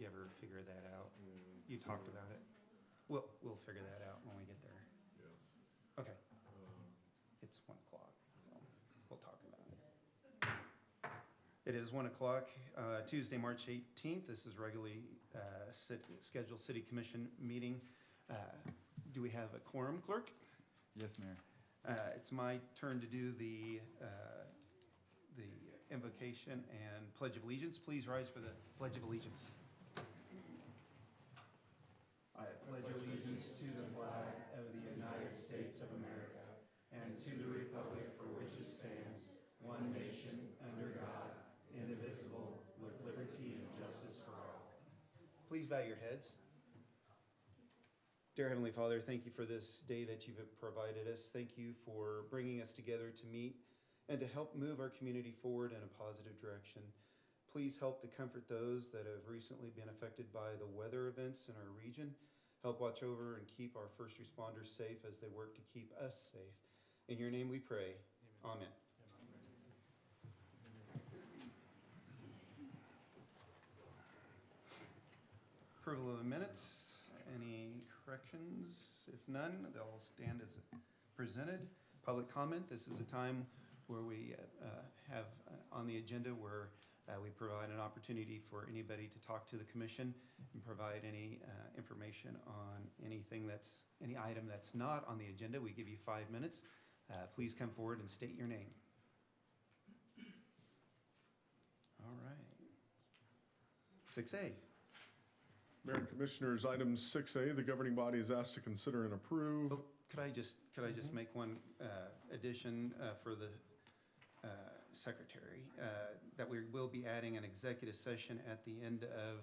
you ever figure that out? You talked about it. We'll figure that out when we get there. Yeah. Okay. It's 1 o'clock, so we'll talk about it. It is 1 o'clock, Tuesday, March 18th. This is regularly scheduled City Commission meeting. Do we have a quorum, clerk? Yes, Mayor. It's my turn to do the invocation and Pledge of Allegiance. Please rise for the Pledge of Allegiance. I pledge allegiance to the flag of the United States of America and to the republic for which it stands, one nation, under God, indivisible, with liberty and justice for all. Please bow your heads. Dear Heavenly Father, thank you for this day that you've provided us. Thank you for bringing us together to meet and to help move our community forward in a positive direction. Please help to comfort those that have recently been affected by the weather events in our region. Help watch over and keep our first responders safe as they work to keep us safe. In your name we pray. Amen. Approval of the minutes. Any corrections? If none, they'll stand as presented. Public comment. This is a time where we have on the agenda where we provide an opportunity for anybody to talk to the commission and provide any information on any item that's not on the agenda. We give you 5 minutes. Please come forward and state your name. All right. 6A. Mayor and Commissioners, item 6A, the governing body is asked to consider and approve. Oh, could I just make one addition for the secretary, that we will be adding an executive session at the end of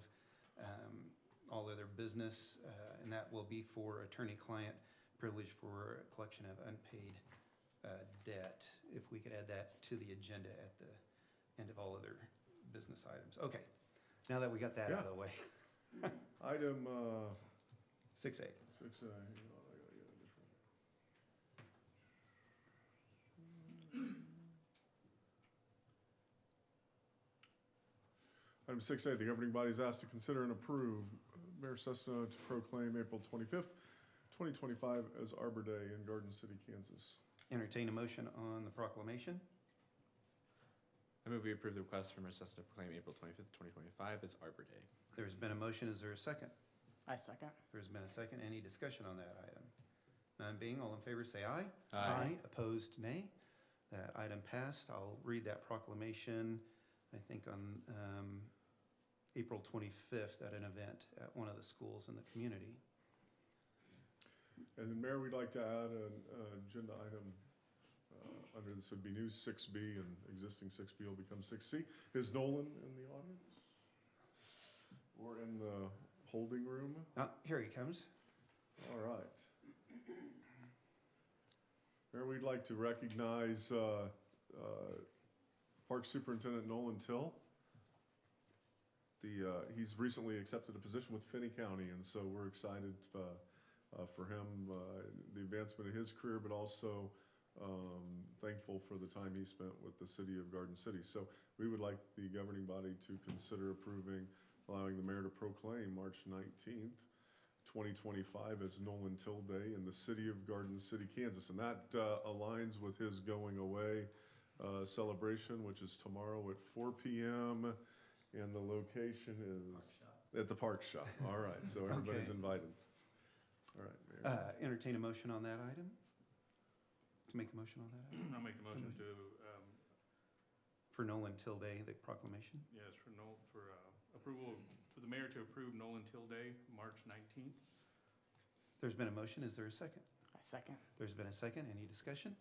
all other business, and that will be for attorney-client privilege for collection of unpaid debt. If we could add that to the agenda at the end of all other business items. Okay, now that we got that out of the way. Item 6A. 6A. Item 6A, the governing body is asked to consider and approve Mayor Cessna to proclaim April 25th, 2025 as Arbor Day in Garden City, Kansas. Entertain a motion on the proclamation. I move we approve the request from Mayor Cessna to proclaim April 25th, 2025 as Arbor Day. There's been a motion. Is there a second? I second. There's been a second. Any discussion on that item? None being, all in favor say aye. Aye. Opposed, nay. That item passed. I'll read that proclamation, I think on April 25th at an event at one of the schools in the community. And then, Mayor, we'd like to add an agenda item under this would be new 6B, and existing 6B will become 6C. Is Nolan in the audience? Or in the holding room? Here he comes. All right. Mayor, we'd like to recognize Park Superintendent Nolan Thill. He's recently accepted a position with Finney County, and so we're excited for him, the advancement of his career, but also thankful for the time he spent with the city of Garden City. So we would like the governing body to consider allowing the mayor to proclaim March 19th, 2025 as Nolan Thill Day in the city of Garden City, Kansas. And that aligns with his going away celebration, which is tomorrow at 4 p.m. And the location is at the Park Shop. All right, so everybody's Okay. invited. All right, Mayor. Entertain a motion on that item? To make a motion on that item? I'll make the motion to, For Nolan Thill Day, the proclamation? yes, for approval, for the mayor to approve Nolan Thill Day, March 19th. There's been a motion. Is there a second? I second. There's been a second. Any discussion?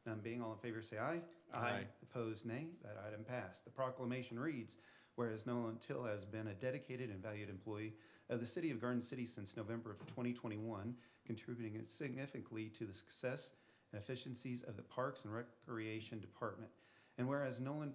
None being, all in favor say aye. Aye. Opposed, nay. That item passed. The proclamation reads, whereas Nolan Thill has been a dedicated and valued employee of the city of Garden City since November of 2021, contributing significantly to the success and efficiencies of the Parks and Recreation Department. And whereas Nolan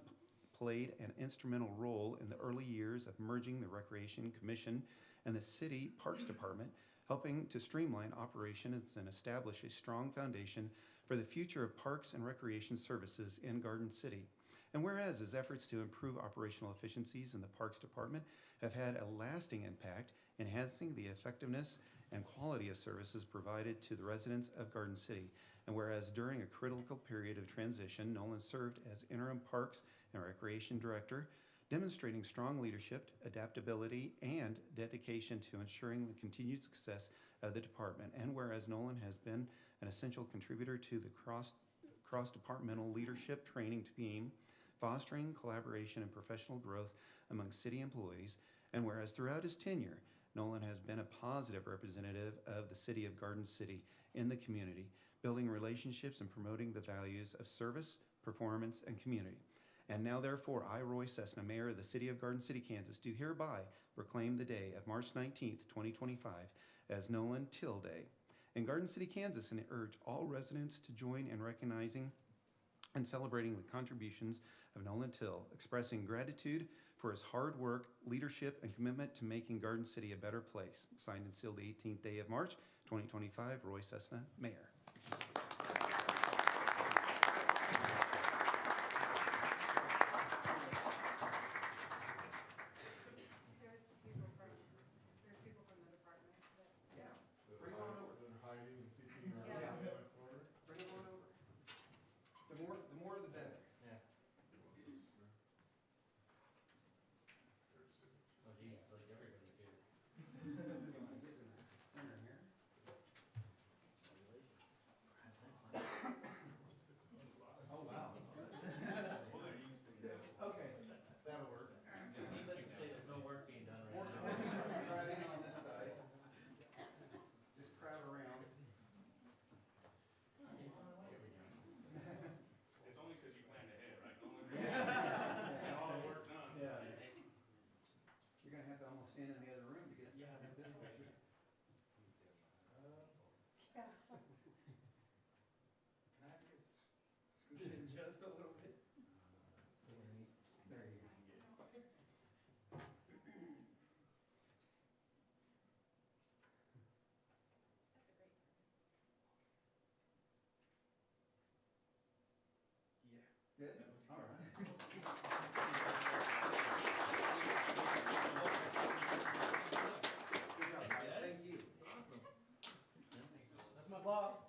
played an instrumental role in the early years of merging the Recreation Commission and the City Parks Department, helping to streamline operations and establish a strong foundation for the future of parks and recreation services in Garden City. And whereas his efforts to improve operational efficiencies in the Parks Department have had a lasting impact, enhancing the effectiveness and quality of services provided to the residents of Garden City. And whereas during a critical period of transition, Nolan served as interim Parks and Recreation Director, demonstrating strong leadership, adaptability, and dedication to ensuring the continued success of the department. And whereas Nolan has been an essential contributor to the cross-departmental leadership training team, fostering collaboration and professional growth among city employees. And whereas throughout his tenure, Nolan has been a positive representative of the city of Garden City in the community, building relationships and promoting the values of service, performance, and community. And now, therefore, I, Roy Cessna, Mayor of the City of Garden City, Kansas, do hereby proclaim the day of March 19th, 2025 as Nolan Thill Day in Garden City, Kansas, and urge all residents to join in recognizing and celebrating the contributions of Nolan Thill, expressing gratitude for his hard work, leadership, and commitment to making Garden City a better place. Signed and sealed the 18th day of March, 2025, Roy Cessna, Mayor. Stand in the other room to get this picture. Can I just scooch in just a little bit? There you go. Yeah. Good? That looks All good. right. Good job, guys. Thank you. Awesome. That's my boss.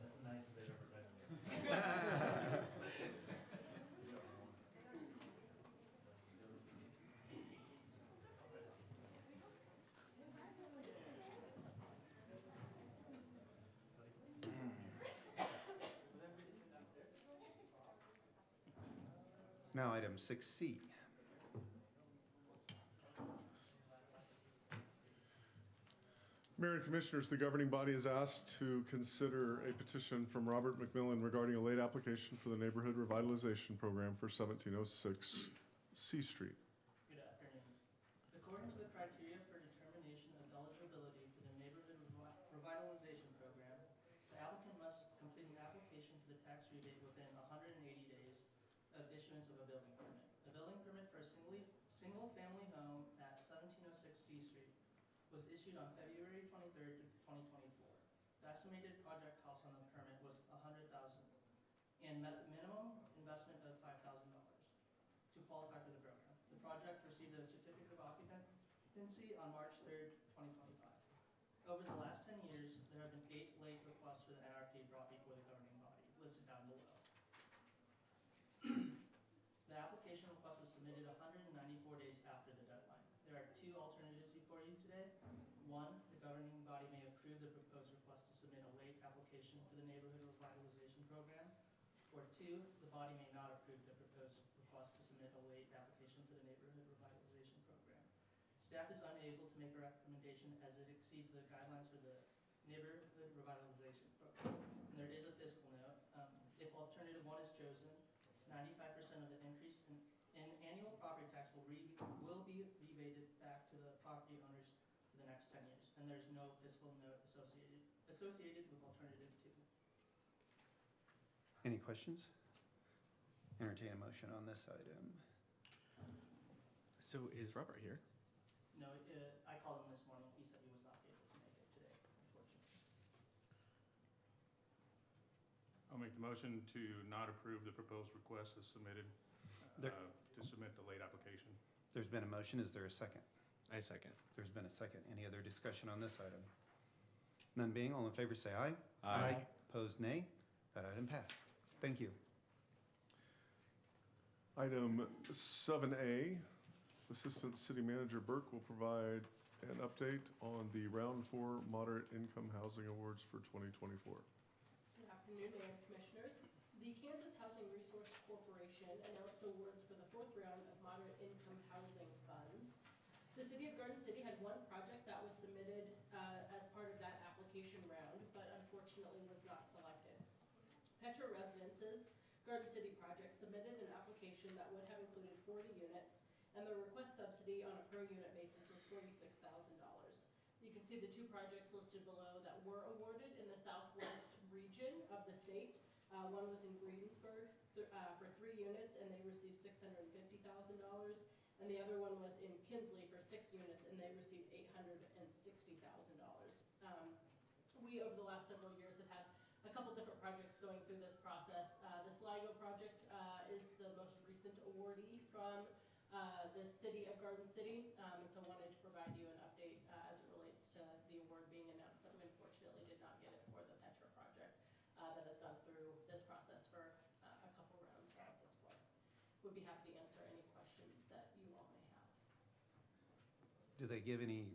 That's the nicest they've ever been. Now, item 6C. Mayor and Commissioners, the governing body is asked to consider a petition from Robert McMillan regarding a late application for the Neighborhood Revitalization Program for 1706 C Street. Good afternoon. According to the criteria for determination of eligibility for the Neighborhood Revitalization Program, the applicant must complete an application for the tax rebate within 180 days of issuance of a building permit. A building permit for a single-family home at 1706 C Street was issued on February 23rd, 2024. The estimated project cost on the permit was $100,000 and met the minimum investment of $5,000 to qualify for the program. The project received a certificate of occupancy on March 3rd, 2025. Over the last 10 years, there have been 8 late requests for the NRP brought before the governing body, listed down below. The application request was submitted 194 days after the deadline. There are 2 alternatives before you today. 1, the governing body may approve the proposed request to submit a late application for the Neighborhood Revitalization Program. Or 2, the body may not approve the proposed request to submit a late application for the Neighborhood Revitalization Program. Staff is unable to make a recommendation as it exceeds the guidelines for the Neighborhood Revitalization Program. And there is a fiscal note. If alternative 1 is chosen, 95% of the increase in annual property tax will be rebated back to the property owners for the next 10 years, and there's no fiscal note associated with alternative 2. Any questions? Entertain a motion on this item. So is Robert here? No, I called him this morning. He said he was not able to make it today, unfortunately. I'll make the motion to not approve the proposed request as submitted, There- to submit the late application. There's been a motion. Is there a second? I second. There's been a second. Any other discussion on this item? None being, all in favor say aye. Aye. Opposed, nay. That item passed. Thank you. Item 7A, Assistant City Manager Burke will provide an update on the Round 4 Moderate Income Housing Awards for 2024. Good afternoon, Mayor and Commissioners. The Kansas Housing Resource Corporation announced awards for the fourth round of moderate income housing funds. The City of Garden City had one project that was submitted as part of that application round, but unfortunately was not selected. Petro Residences Garden City project submitted an application that would have included 40 units, and the request subsidy on a per unit basis was $46,000. You can see the two projects listed below that were awarded in the southwest region of the state. One was in Greensburg for 3 units, and they received $650,000. And the other one was in Kinsley for 6 units, and they received $860,000. We, over the last several years, have had a couple different projects going through this process. The Sligo project is the most recent awardee from the City of Garden City, and so wanted to provide you an update as it relates to the award being announced that we unfortunately did not get it for the Petra project that has gone through this process for a couple rounds now at this point. Would be happy to answer any questions that you all may have. Do they give any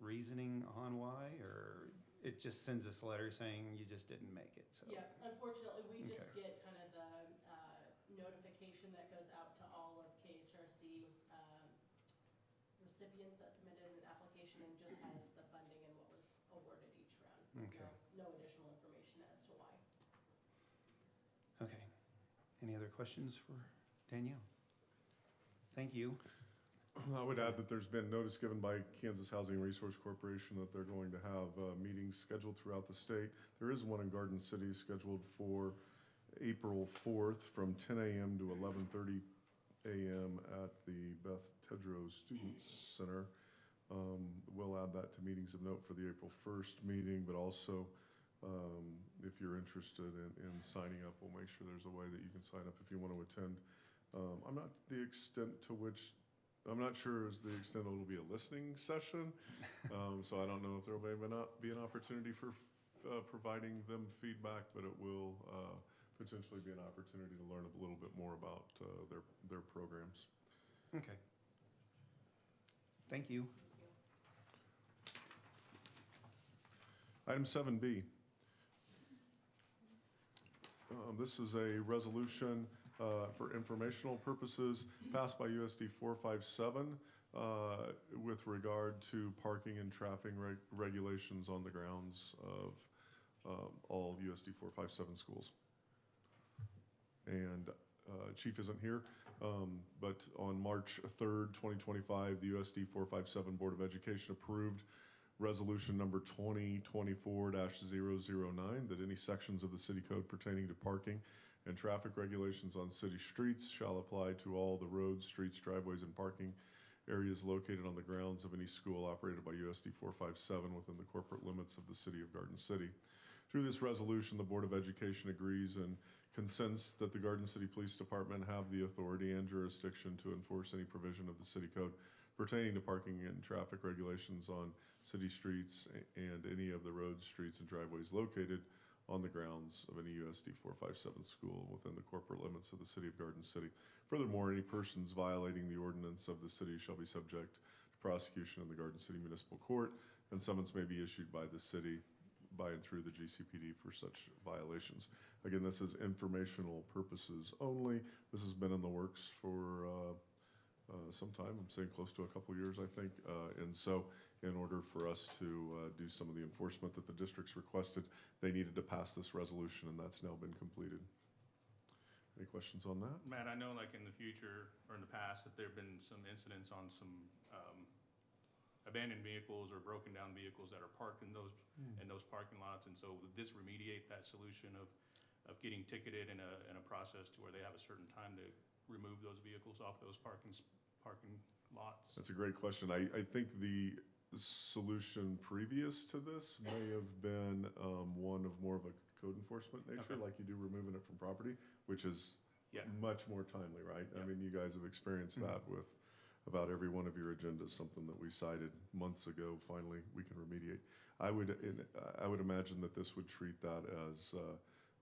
reasoning on why, or it just sends us a letter saying you just didn't make it? So Yeah, unfortunately, we just Okay. get kind of the notification that goes out to all of KHRC recipients that submitted an application and just has the funding and what was awarded each round. Okay. No additional information as to why. Okay. Any other questions for Danielle? Thank you. I would add that there's been notice given by Kansas Housing Resource Corporation that they're going to have meetings scheduled throughout the state. There is one in Garden City scheduled for April 4th from 10 a.m. to 11:30 a.m. at the Beth Tedros Student Center. We'll add that to meetings of note for the April 1st meeting, but also if you're interested in signing up, we'll make sure there's a way that you can sign up if you want to attend. I'm not sure as the extent it'll be a listening session, so I don't know if there may not be an opportunity for providing them feedback, but it will potentially be an opportunity to learn a little bit more about their programs. Okay. Thank you. Item 7B. This is a resolution for informational purposes passed by USD 457 with regard to parking and traffic regulations on the grounds of all USD 457 schools. And Chief isn't here, but on March 3rd, 2025, the USD 457 Board of Education approved resolution number 2024-009 that any sections of the city code pertaining to parking and traffic regulations on city streets shall apply to all the roads, streets, driveways, and parking areas located on the grounds of any school operated by USD 457 within the corporate limits of the City of Garden City. Through this resolution, the Board of Education agrees and consents that the Garden City Police Department have the authority and jurisdiction to enforce any provision of the city code pertaining to parking and traffic regulations on city streets and any of the roads, streets, and driveways located on the grounds of any USD 457 school within the corporate limits of the City of Garden City. Furthermore, any persons violating the ordinance of the city shall be subject to prosecution in the Garden City Municipal Court, and summons may be issued by the city by and through the GCPD for such violations. Again, this is informational purposes only. This has been in the works for some time. I'm saying close to a couple years, I think. And so in order for us to do some of the enforcement that the districts requested, they needed to pass this resolution, and that's now been completed. Any questions on that? Matt, I know like in the future or in the past that there've been some incidents on some abandoned vehicles or broken down vehicles that are parked in those parking lots, and so would this remediate that solution of of getting ticketed in a process to where they have a certain time to remove those vehicles off those parking lots? That's a great question. I think the solution previous to this may have been one of more of a code enforcement nature, Okay. like you do removing it from property, which is Yeah. much more timely, right? I Yeah. mean, you guys have experienced that with about every one of your agendas, something that we cited months ago, finally, we can remediate. I would imagine that this would treat that as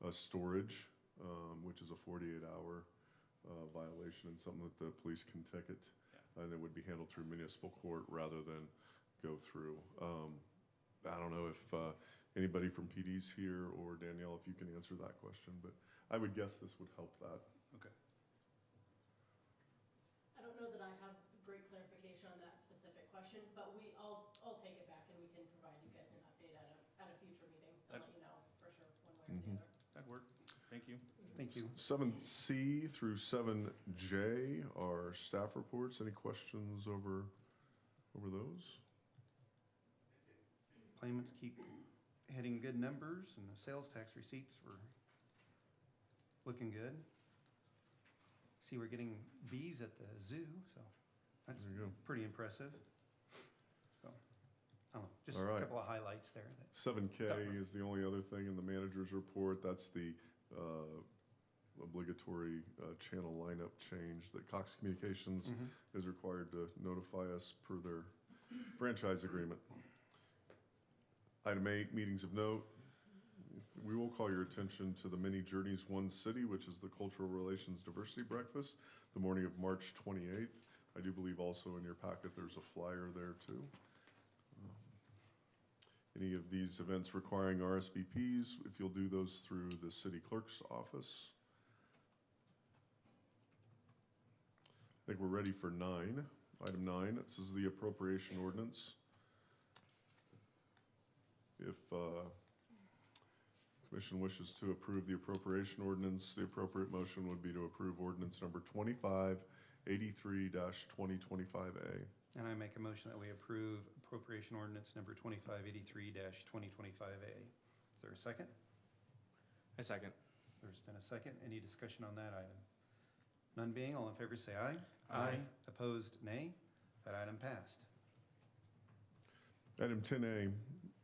a storage, which is a 48-hour violation and something that the police can ticket. Yeah. And it would be handled through municipal court rather than go through. I don't know if anybody from PD's here, or Danielle, if you can answer that question, but I would guess this would help that. Okay. I don't know that I have great clarification on that specific question, but I'll take it back and we can provide you guys an update at a future meeting and let you know for sure, one way or the other. That'd work. Thank you. Thank you. 7C through 7J are staff reports. Any questions over those? Claimants keep hitting good numbers, and the sales tax receipts were looking good. See, we're getting bees at the zoo, so that's There you go. pretty impressive. So, I don't know, just All a right. couple of highlights there. 7K is the only other thing in the manager's report. That's the obligatory channel lineup change that Cox Communications is required to notify us per their franchise agreement. Item 8, meetings of note. We will call your attention to the Many Journeys One City, which is the Cultural Relations Diversity Breakfast, the morning of March 28th. I do believe also in your packet there's a flyer there too. Any of these events requiring RSVPs, if you'll do those through the city clerk's office. I think we're ready for 9. Item 9, this is the appropriation ordinance. If Commission wishes to approve the appropriation ordinance, the appropriate motion would be to approve ordinance number 2583-2025A. And I make a motion that we approve appropriation ordinance number 2583-2025A. Is there a second? I second. There's been a second. Any discussion on that item? None being, all in favor say aye. Aye. Opposed, nay. That item passed. Item 10A,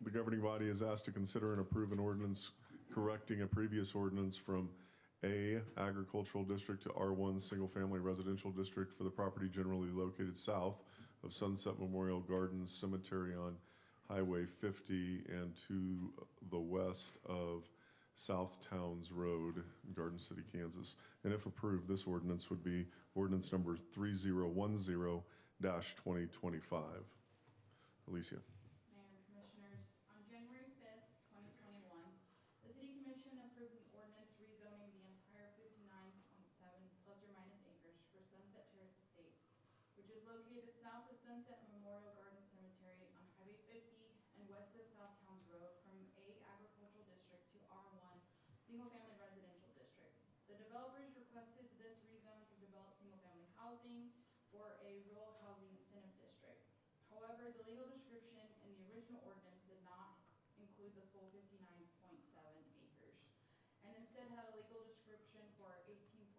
the governing body is asked to consider and approve an ordinance correcting a previous ordinance from A agricultural district to R1 single-family residential district for the property generally located south of Sunset Memorial Gardens Cemetery on Highway 50 and to the west of South Towns Road in Garden City, Kansas. And if approved, this ordinance would be ordinance number 3010-2025. Alicia. Mayor, Commissioners, on January 5th, 2021, the City Commission approved an ordinance rezoning the entire 59.7 plus or minus acres for Sunset Terrace Estates, which is located south of Sunset Memorial Garden Cemetery on Highway 50 and west of South Towns Road from A agricultural district to R1 single-family residential district. The developers requested this rezone to develop single-family housing for a rural housing incentive district. However, the legal description in the original ordinance did not include the full 59.7 acres, and instead had a legal description for 18.38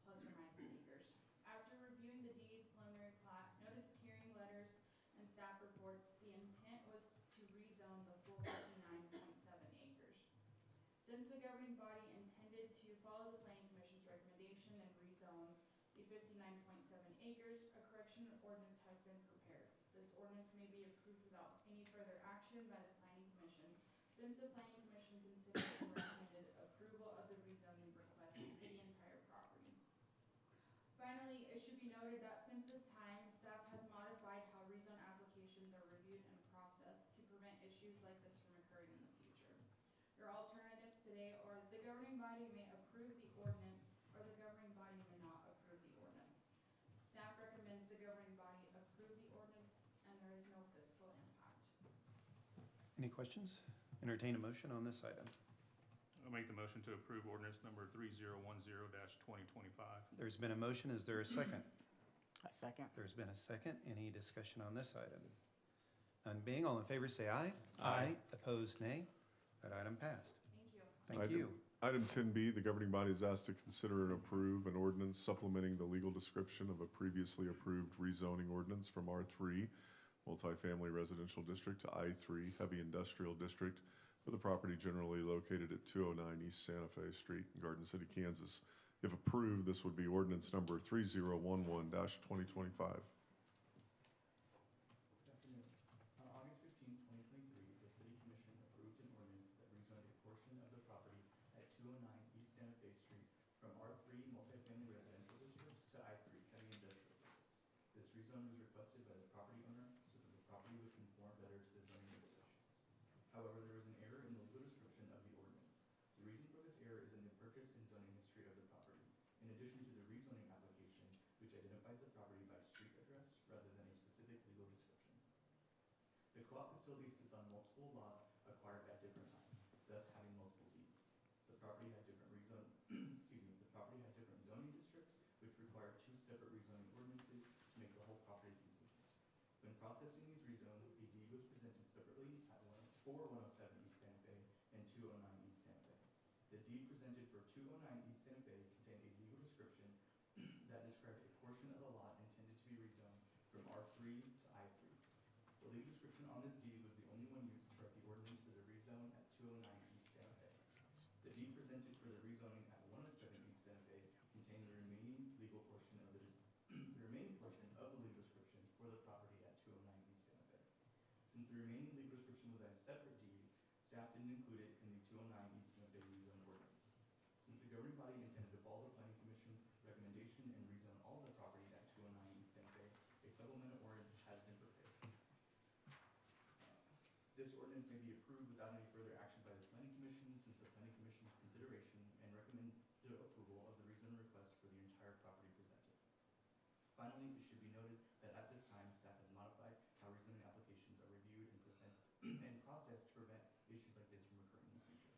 plus or minus acres. After reviewing the deed, preliminary plat, notice of hearing letters, and staff reports, the intent was to rezone the full 59.7 acres. Since the governing body intended to follow the Planning Commission's recommendation and rezone the 59.7 acres, a correction ordinance has been prepared. This ordinance may be approved without any further action by the Planning Commission, since the Planning Commission considered and recommended approval of the rezoning request for the entire property. Finally, it should be noted that since this time, staff has modified how rezone applications are reviewed and processed to prevent issues like this from occurring in the future. Your alternatives today are the governing body may approve the ordinance, or the governing body may not approve the ordinance. Staff recommends the governing body approve the ordinance, and there is no fiscal impact. Any questions? Entertain a motion on this item. I'll make the motion to approve ordinance number 3010-2025. There's been a motion. Is there a second? A second. There's been a second. Any discussion on this item? None being, all in favor say aye. Aye. Opposed, nay. That item passed. Thank you. Thank Item- you. Item 10B, the governing body is asked to consider and approve an ordinance supplementing the legal description of a previously approved rezoning ordinance from R3 multifamily residential district to I3 heavy industrial district for the property generally located at 209 East Santa Fe Street in Garden City, Kansas. If approved, this would be ordinance number 3011-2025. Good afternoon. On August 15, 2023, the City Commission approved an ordinance that rezoned a portion of the property at 209 East Santa Fe Street from R3 multifamily residential district to I3 heavy industrial district. This rezone was requested by the property owner so that the property would conform better to the zoning regulations. However, there was an error in the legal description of the ordinance. The reason for this error is in the purchase and zoning history of the property, in addition to the rezoning application, which identifies the property by street address rather than a specific legal description. The co-op facility sits on multiple lots acquired at different times, thus having multiple deeds. The property had different the property had different zoning districts, which required two separate rezoning ordinances to make the whole property consistent. When processing these rezones, a deed was presented separately at 107 East Santa Fe and 209 East Santa Fe. The deed presented for 209 East Santa Fe contained a legal description that described a portion of the lot intended to be rezoned from R3 to I3. The legal description on this deed was the only one used to write the ordinance for the rezone at 209 East Santa Fe. The deed presented for the rezoning at 107 East Santa Fe contained the remaining legal portion of the legal description for the property at 209 East Santa Fe. Since the remaining legal description was on a separate deed, staff didn't include it in the 209 East Santa Fe rezone ordinance. Since the governing body intended to follow the planning commission's recommendation and rezone all of the property at 209 East Santa Fe, a supplemental ordinance has been prepared. This ordinance may be approved without any further action by the planning commission, since the planning commission's consideration and recommended approval of the rezone request for the entire property presented. Finally, it should be noted that at this time, staff has modified how rezoning applications are reviewed and processed to prevent issues like this from occurring in the future.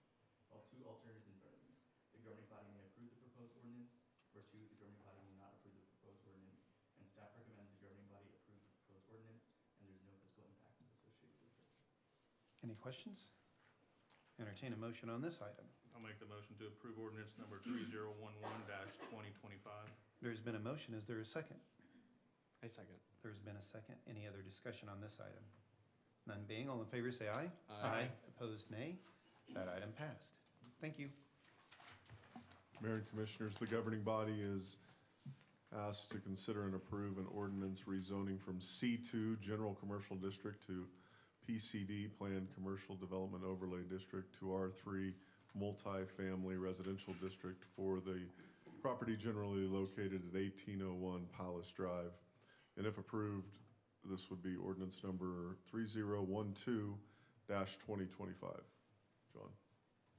While two alternatives in front of you. The governing body may approve the proposed ordinance, or two, the governing body may not approve the proposed ordinance, and staff recommends the governing body approve the proposed ordinance, and there's no fiscal impact associated with this. Any questions? Entertain a motion on this item. I'll make the motion to approve ordinance number 3011-2025. There's been a motion. Is there a second? I second. There's been a second. Any other discussion on this item? None being, all in favor say aye. Aye. Opposed, nay. That item passed. Thank you. Mayor and Commissioners, the governing body is asked to consider and approve an ordinance rezoning from C2 General Commercial District to PCD Planned Commercial Development Overlay District to R3 Multifamily Residential District for the property generally located at 1801 Palace Drive. And if approved, this would be ordinance number 3012-2025. John.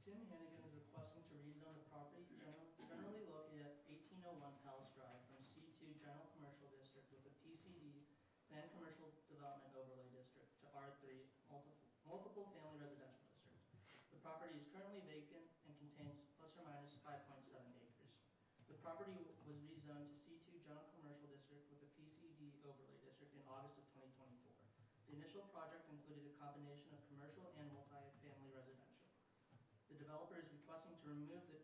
Tim Hannigan is requesting to rezone the property generally located at 1801 Palace Drive from C2 General Commercial District with a PCD Planned Commercial Development Overlay District to R3 Multiple Family Residential District. The property is currently vacant and contains plus or minus 5.7 acres. The property was rezoned to C2 General Commercial District with a PCD Overlay District in August of 2024. The initial project included a combination of commercial and multifamily residential. The developer is requesting to remove the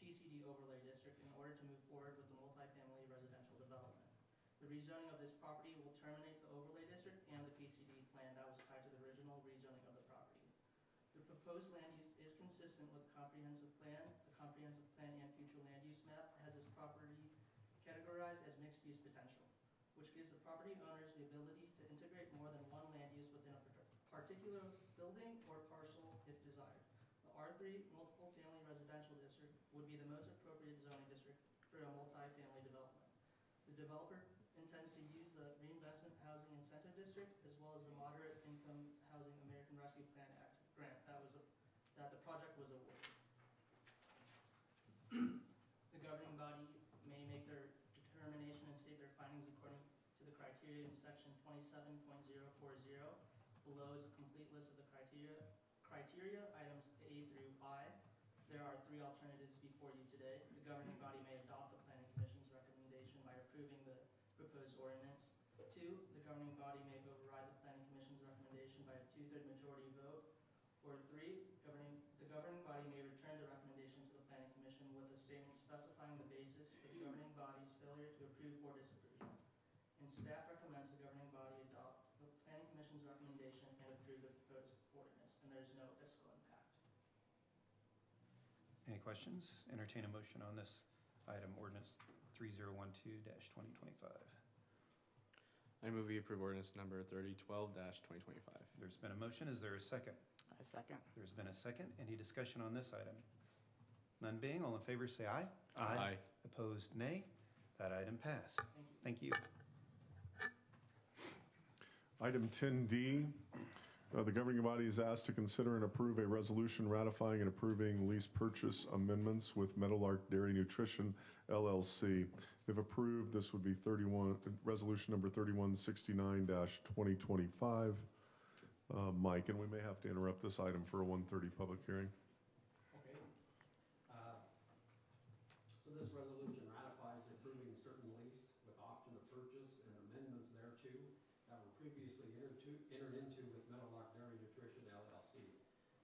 PCD Overlay District in order to move forward with the multifamily residential development. The rezoning of this property will terminate the Overlay District and the PCD plan that was tied to the original rezoning of the property. The proposed land use is consistent with the comprehensive plan. The comprehensive plan and future land use map has this property categorized as mixed-use potential, which gives the property owners the ability to integrate more than one land use within a particular building or parcel if desired. The R3 Multiple Family Residential District would be the most appropriate zoning district for a multifamily development. The developer intends to use the Reinvestment Housing Incentive District as well as the Moderate Income Housing American Rescue Plan Act grant that the project was awarded. The governing body may make their determination and state their findings according to the criteria in section 27.040. Below is a complete list of the criteria items A through I. There are three alternatives before you today. The governing body may adopt the planning commission's recommendation by approving the proposed ordinance. 2, the governing body may override the planning commission's recommendation by a 2/3 majority vote. Or 3, the governing body may return the recommendation to statement specifying the basis for the governing body's failure to approve or disapprove. And staff recommends the governing body adopt the planning commission's recommendation and approve the proposed ordinance, and there's no fiscal impact. Any questions? Entertain a motion on this item, ordinance 3012-2025. I move we approve ordinance number 3012-2025. There's been a motion. Is there a second? I second. There's been a second. Any discussion on this item? None being, all in favor say aye. Aye. Opposed, nay. That item passed. Thank you. Thank you. Item 10D, the governing body is asked to consider and approve a resolution ratifying and approving lease purchase amendments with Meadowlark Dairy Nutrition LLC. If approved, this would be resolution number 3169-2025. Mike, and we may have to interrupt this item for a 1:30 public hearing. Okay. So this resolution ratifies approving certain lease with option of purchase and amendments thereto that were previously entered into with Meadowlark Dairy Nutrition LLC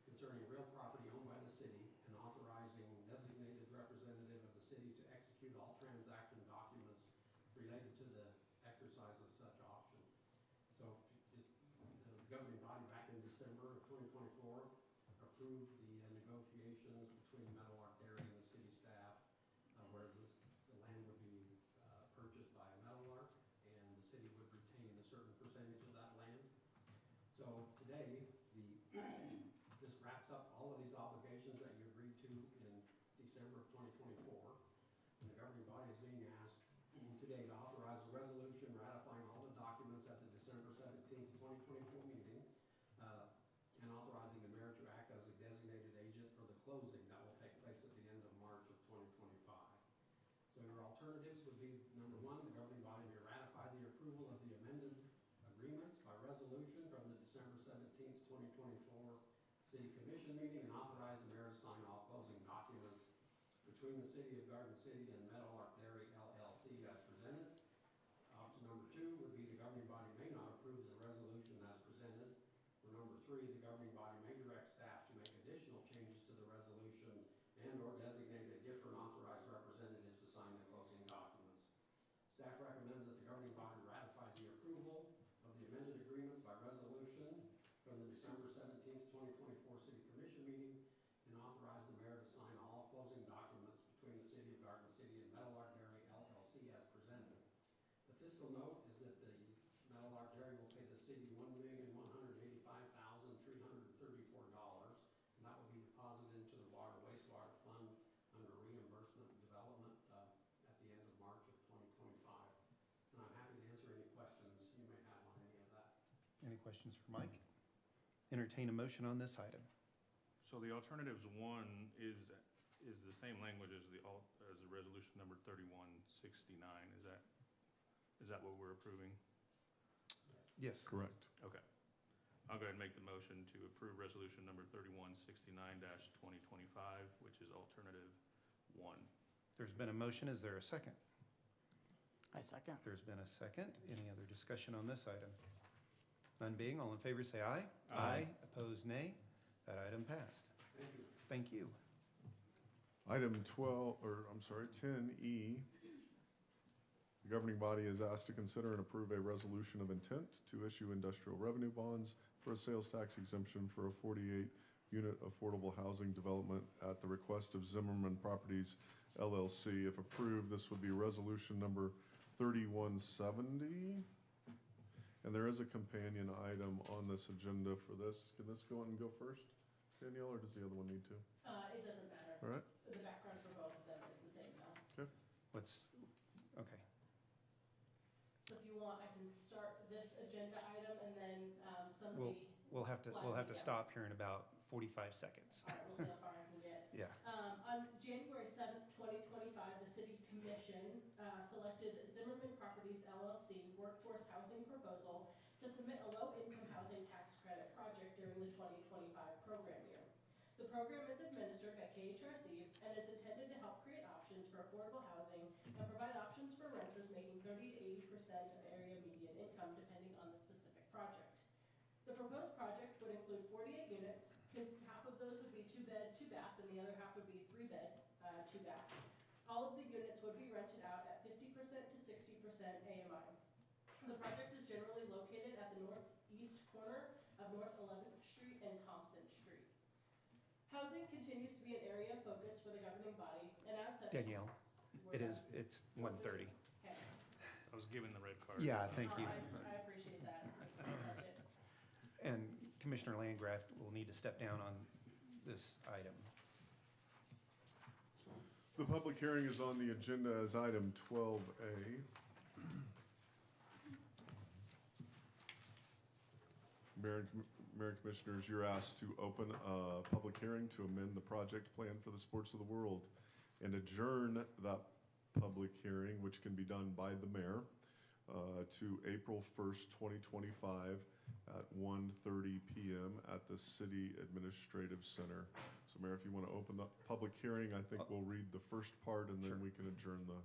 concerning real property owned by the city and authorizing designated representative of the city to execute all transaction documents related to the exercise of such option. So the governing body back in December of 2024 approved the negotiations between Meadowlark Dairy and the city staff, where the land would be purchased by Meadowlark, and the city would retain a certain percentage of that land. So today, this wraps up all of these obligations that you agreed to in December of 2024. And the governing body is being asked today to authorize a resolution ratifying all the documents at the December 17th, 2024 meeting, and authorizing the mayor to act as a designated agent for the closing that will take place at the end of March of 2025. So your alternatives would be, number one, the governing body may ratify the approval of the amended agreements by resolution from the December 17th, 2024 city commission meeting and authorize the mayor to sign all closing documents between the city of Garden City and Meadowlark Dairy LLC as presented. Option number two would be the governing body may not approve the resolution as presented. Or number three, the governing body may direct staff to make additional changes to the resolution and or designate a different authorized representative to sign the closing documents. Staff recommends that the governing body ratify the approval of the amended agreements by resolution from the December 17th, 2024 city commission meeting and authorize the mayor to sign all closing documents between the city of Garden City and Meadowlark Dairy LLC as presented. The fiscal note is that the Meadowlark Dairy will pay the city $1,185,334, and that will be deposited into the wastewater fund under reimbursement and development at the end of March of 2025. And I'm happy to answer any questions you may have on any of that. Any questions for Mike? Entertain a motion on this item. So the alternatives one is the same language as the resolution number 3169. Is that what we're approving? Yes. Correct. Okay. I'll go ahead and make the motion to approve resolution number 3169-2025, which is alternative one. There's been a motion. Is there a second? I second. There's been a second. Any other discussion on this item? None being, all in favor say aye. Aye. Opposed, nay. That item passed. Thank you. Thank you. Item 10E, the governing body is asked to consider and approve a resolution of intent to issue industrial revenue bonds for a sales tax exemption for a 48-unit affordable housing development at the request of Zimmerman Properties LLC. If approved, this would be resolution number 3170. And there is a companion item on this agenda for this. Can this go on and go first, Danielle, or does the other one need to? It doesn't matter. All right. The background for both of them is the same though. Okay. Okay. So if you want, I can start this agenda item and then somebody. We'll have to stop here in about 45 seconds. All right, we'll see how far I can get. Yeah. On January 7th, 2025, the City Commission selected Zimmerman Properties LLC workforce housing proposal to submit a low-income housing tax credit project during the 2025 program year. The program is administered by KHRC and is intended to help create options for affordable housing and provide options for renters making 30 to 80% of area median income depending on the specific project. The proposed project would include 48 units. Half of those would be 2-bed, 2-bath, and the other half would be 3-bed, 2-bath, All of the units would be rented out at 50% to 60% AMI. The project is generally located at the northeast corner of North 11th Street and Thompson Street. Housing continues to be an area of focus for the governing body, and as such... Danielle, it's 1:30. Okay. I was given the red card. Yeah, thank you. I appreciate that. And Commissioner Landgraf will need to step down on this item. The public hearing is on the agenda as item 12A. Mayor and Commissioners, you're asked to open a public hearing to amend the project plan for the Sports of the World and adjourn that public hearing, which can be done by the mayor, to April 1st, 2025 at 1:30 p.m. at the City Administrative Center. So Mayor, if you want to open the public hearing, I think we'll read the first part and then Sure. we can adjourn the,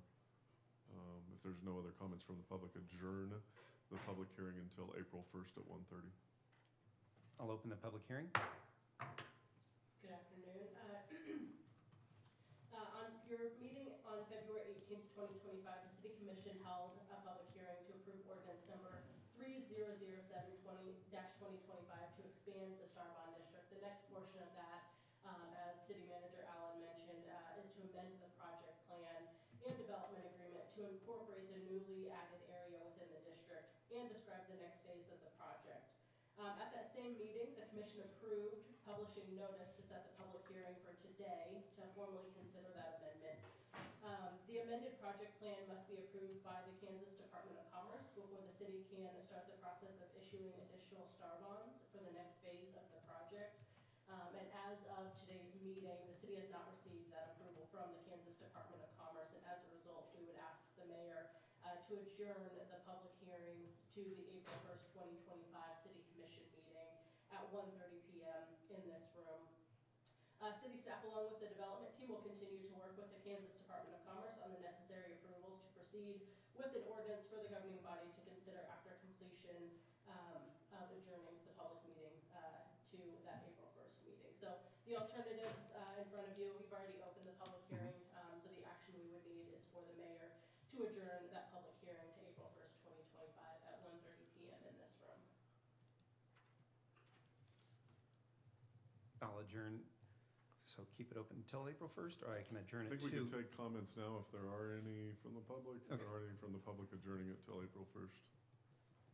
if there's no other comments from the public, adjourn the public hearing until April 1st at 1:30. I'll open the public hearing. Good afternoon. On your meeting on February 18th, 2025, the City Commission held a public hearing to approve ordinance number 3007-2025 to expand the Star Bond District. The next portion of that, as City Manager Allen mentioned, is to amend the project plan and development agreement to incorporate the newly added area within the district and describe the next phase of the project. At that same meeting, the Commission approved publishing notice to set the public hearing for today to formally consider that amendment. The amended project plan must be approved by the Kansas Department of Commerce before the city can start the process of issuing additional star bonds for the next phase of the project. And as of today's meeting, the city has not received that approval from the Kansas Department of Commerce, and as a result, we would ask the mayor to adjourn the public hearing to the April 1st, 2025 City Commission meeting at 1:30 p.m. in this room. City staff, along with the development team, will continue to work with the Kansas Department of Commerce on the necessary approvals to proceed with an ordinance for the governing body to consider after completion of adjourning the public meeting to that April 1st meeting. So the alternatives in front of you, we've already opened the public hearing, so the action we would need is for the mayor to adjourn that public hearing to April 1st, 2025 at 1:30 p.m. in this room. I'll adjourn, so keep it open until April 1st, or I can adjourn I it think we to... can take comments now if there are any from the public. If there Okay. are any from the public, adjourning it till April 1st.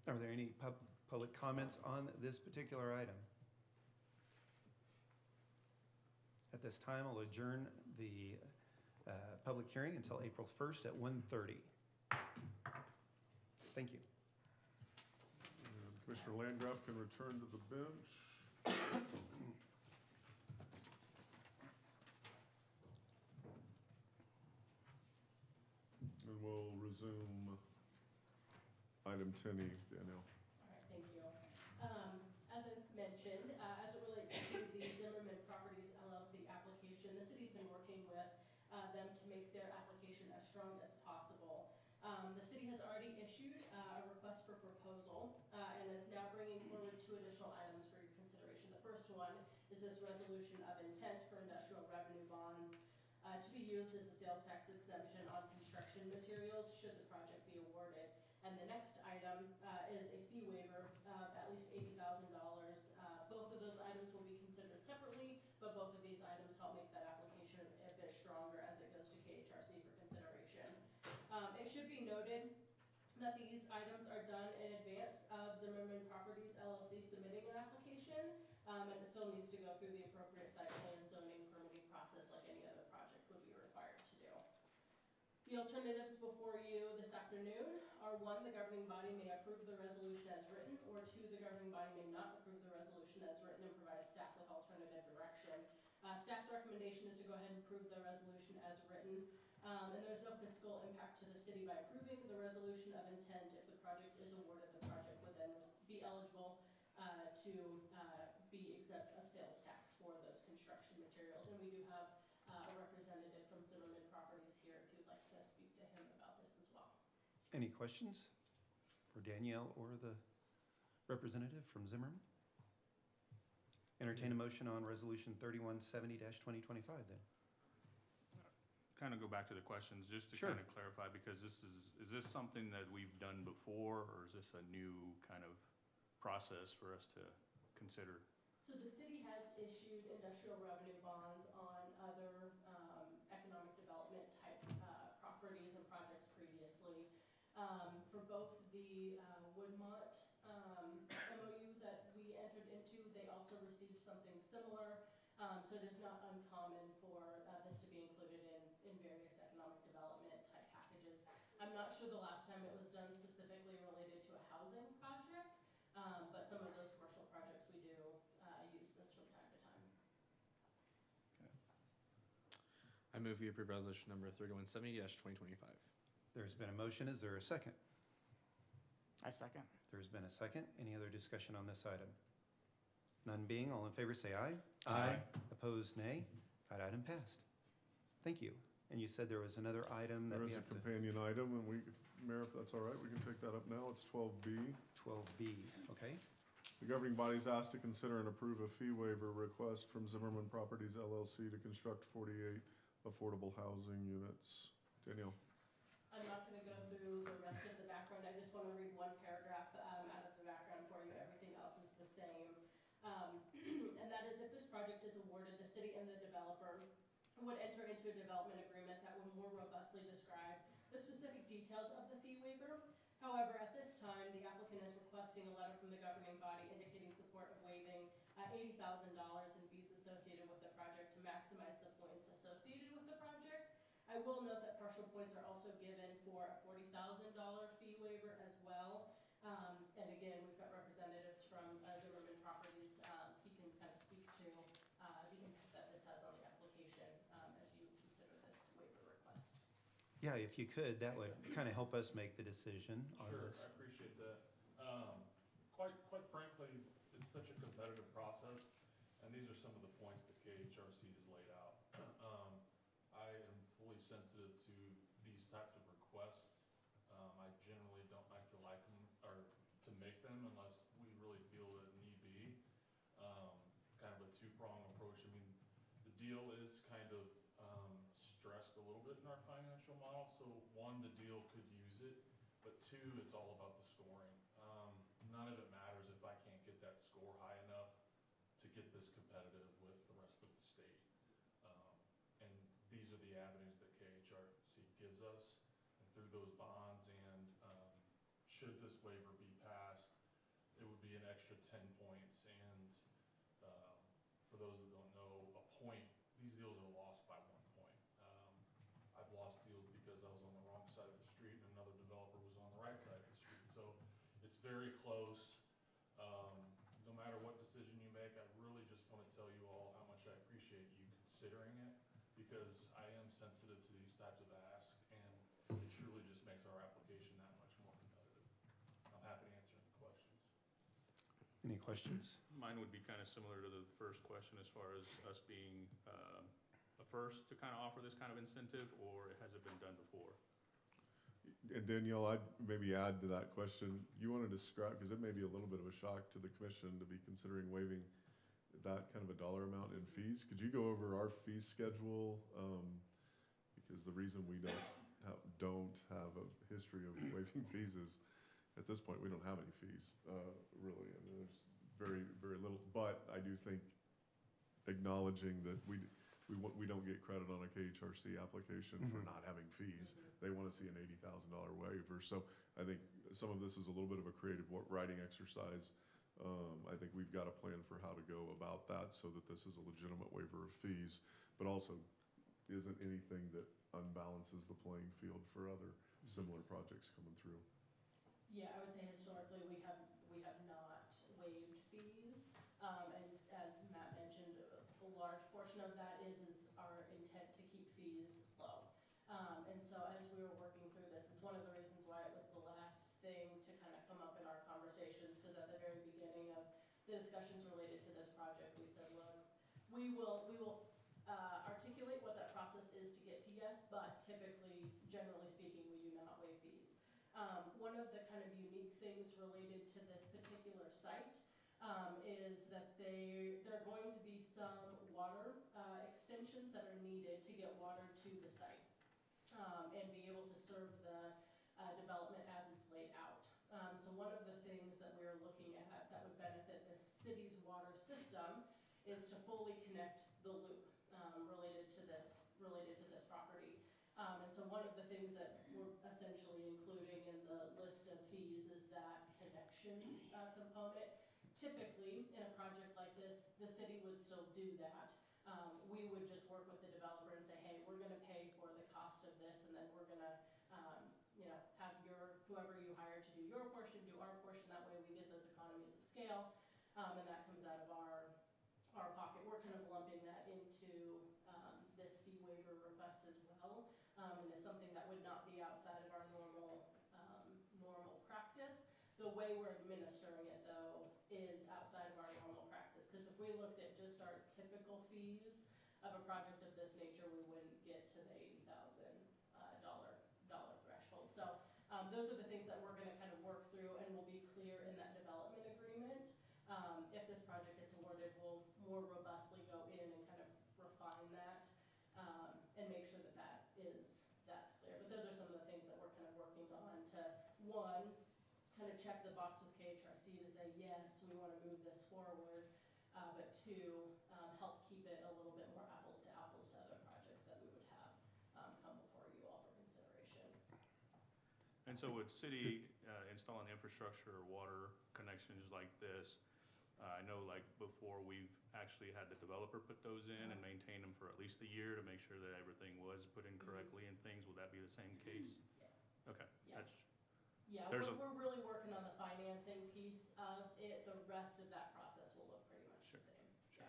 Are there any public comments on this particular item? At this time, I'll adjourn the public hearing until April 1st at 1:30. Thank you. And Commissioner Landgraf can return to the bench. And we'll resume item 10E, Danielle. All right, thank you. As I mentioned, as it relates to the Zimmerman Properties LLC application, the city's been working with them to make their application as strong as possible. The city has already issued a request for proposal and is now bringing forward two additional items for your consideration. The first one is this resolution of intent for industrial revenue bonds to be used as a sales tax exemption on construction materials should the project be awarded. And the next item is a fee waiver of at least $80,000. Both of those items will be considered separately, but both of these items help make that application a bit stronger as it goes to KHRC for consideration. It should be noted that these items are done in advance of Zimmerman Properties LLC submitting an application, and it still needs to go through the appropriate site plan, zoning, permitting process like any other project would be required to do. The alternatives before you this afternoon are: 1, the governing body may approve the resolution as written, or 2, the governing body may not approve the resolution as written and provide staff with alternative direction. Staff's recommendation is to go ahead and approve the resolution as written, and there's no fiscal impact to the city by approving the resolution of intent. If the project is awarded, the project would then be eligible to be exempt of sales tax for those construction materials. And we do have a representative from Zimmerman Properties here if you'd like to speak to him about this as well. Any questions for Danielle or the representative from Zimmerman? Entertain a motion on Resolution 3170-2025 then. kind of go back to the questions, just to Sure. kind of clarify, because is this something that we've done before, or is this a new kind of process for us to consider? So the city has issued industrial revenue bonds on other economic development type properties and projects previously. For both the Woodmont MOU that we entered into, they also received something similar. So it is not uncommon for this to be included in various economic development type packages. I'm not sure the last time it was done specifically related to a housing project, but some of those commercial projects we do use this from time to time. I move we approve resolution number 3170-2025. There's been a motion. Is there a second? I second. There's been a second. Any other discussion on this item? None being, all in favor say aye. Opposed, nay. That item passed. Thank you. And you said there was another item that There we is a have to, companion item, and Mayor, if that's all right, we can take that up now. It's 12B. 12B, okay? The governing body is asked to consider and approve a fee waiver request from Zimmerman Properties LLC to construct 48 affordable housing units. Danielle? I'm not going to go through the rest of the background. I just want to read one paragraph out of the background for you. Everything else is the same. And that is, if this project is awarded, the city and the developer would enter into a development agreement that would more robustly describe the specific details of the fee waiver. However, at this time, the applicant is requesting a letter from the governing body indicating support of waiving $80,000 in fees associated with the project to maximize the points associated with the project. I will note that partial points are also given for a $40,000 fee waiver as well. And again, we've got representatives from Zimmerman Properties. He can kind of speak to the impact that this has on the application as you consider this waiver request. Yeah, if you could, that would kind of help us make the decision on Sure, this. I appreciate that. Quite frankly, it's such a competitive process, and these are some of the points that KHRC has laid out. I am fully sensitive to these types of requests. I generally don't like to them, or to make them unless we really feel that need be. Kind of a two-prong approach. I mean, the deal is kind of stressed a little bit in our financial model. So one, the deal could use it, but two, it's all about the scoring. None of it matters if I can't get that score high enough to get this competitive with the rest of the state. And these are the avenues that KHRC gives us, and through those bonds, and should this waiver be passed, it would be an extra 10 points. And for those that don't know, a point, these deals are lost by 1 point. I've lost deals because I was on the wrong side of the street and another developer was on the right side of the street. So it's very close. No matter what decision you make, I really just want to tell you all how much I appreciate you considering it, because I am sensitive to these types of asks, and it truly just makes our application that much more competitive. I'm happy to answer any questions. Any questions? Mine would be kind of similar to the first question as far as us being a first to kind of offer this kind of incentive, or has it been done before? And Danielle, I'd maybe add to that question. You want to describe, because it may be a little bit of a shock to the commission to be considering waiving that kind of a dollar amount in fees. Could you go over our fee schedule? Because the reason we don't have a history of waiving fees is, at this point, we don't have any fees, really. I mean, there's very, very little. But I do think acknowledging that we don't get credit on a KHRC application for not having fees. They want to see an $80,000 waiver. So I think some of this is a little bit of a creative writing exercise. I think we've got a plan for how to go about that so that this is a legitimate waiver of fees, but also isn't anything that unbalances the playing field for other similar projects coming through. Yeah, I would say historically we have not waived fees, and as Matt mentioned, a large portion of that is our intent to keep fees low. And so as we were working through this, it's one of the reasons why it was the last thing to kind of come up in our conversations, because at the very beginning of the discussions related to this project, we said, look, we will articulate what that process is to get to yes, but typically, generally speaking, we do not waive fees. One of the kind of unique things related to this particular site is that there are going to be some water extensions that are needed to get water to the site. and be able to serve the development as it's laid out. So one of the things that we're looking at that would benefit the city's water system is to fully connect the loop related to this property. And so one of the things that we're essentially including in the list of fees is that connection component. Typically, in a project like this, the city would still do that. We would just work with the developer and say, hey, we're gonna pay for the cost of this, and then we're gonna, have whoever you hire to do your portion, do our portion. That way we get those economies of scale, and that comes out of our pocket. We're kind of lumping that into, this fee waiver request as well, and is something that would not be outside of our normal practice. The way we're administering it, though, is outside of our normal practice, because if we looked at just our typical fees of a project of this nature, we wouldn't get to the $80,000 dollar threshold. So those are the things that we're going to kind of work through, and will be clear in that development agreement. If this project gets awarded, we'll more robustly go in and kind of refine that, and make sure that that's clear. But those are some of the things that we're kind of working on to, one, kind of check the box with KHRC to say, yes, we want to move this forward, but two, help keep it a little bit more apples to other projects that we would have come before you all for consideration. And so would city installing infrastructure or water connections like this, I know like before we've actually had the developer put those in and maintain them for at least a year to make sure that everything was put in correctly and things, will that be the same case? Yeah. Okay. Yeah. That's, Yeah, There's we're really working on the financing piece of it. The rest of that process will look pretty much Sure. the same. Sure.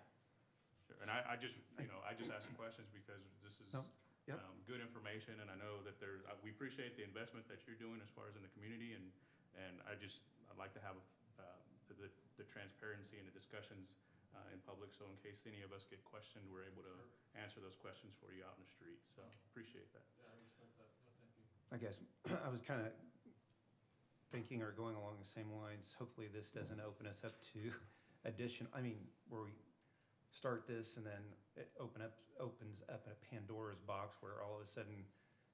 Sure. And I just, I just ask questions because this is No. Yep. good information, and I know that we appreciate the investment that you're doing as far as in the community, and I'd like to have the transparency and the discussions in public, so in case any of us get questioned, we're able to answer those questions for you out in the streets. So appreciate that. Yeah, I respect that. No, thank you. I guess I was kind of thinking or going along the same lines. Hopefully this doesn't open us up to where we start this and then it opens up a Pandora's box where all of a sudden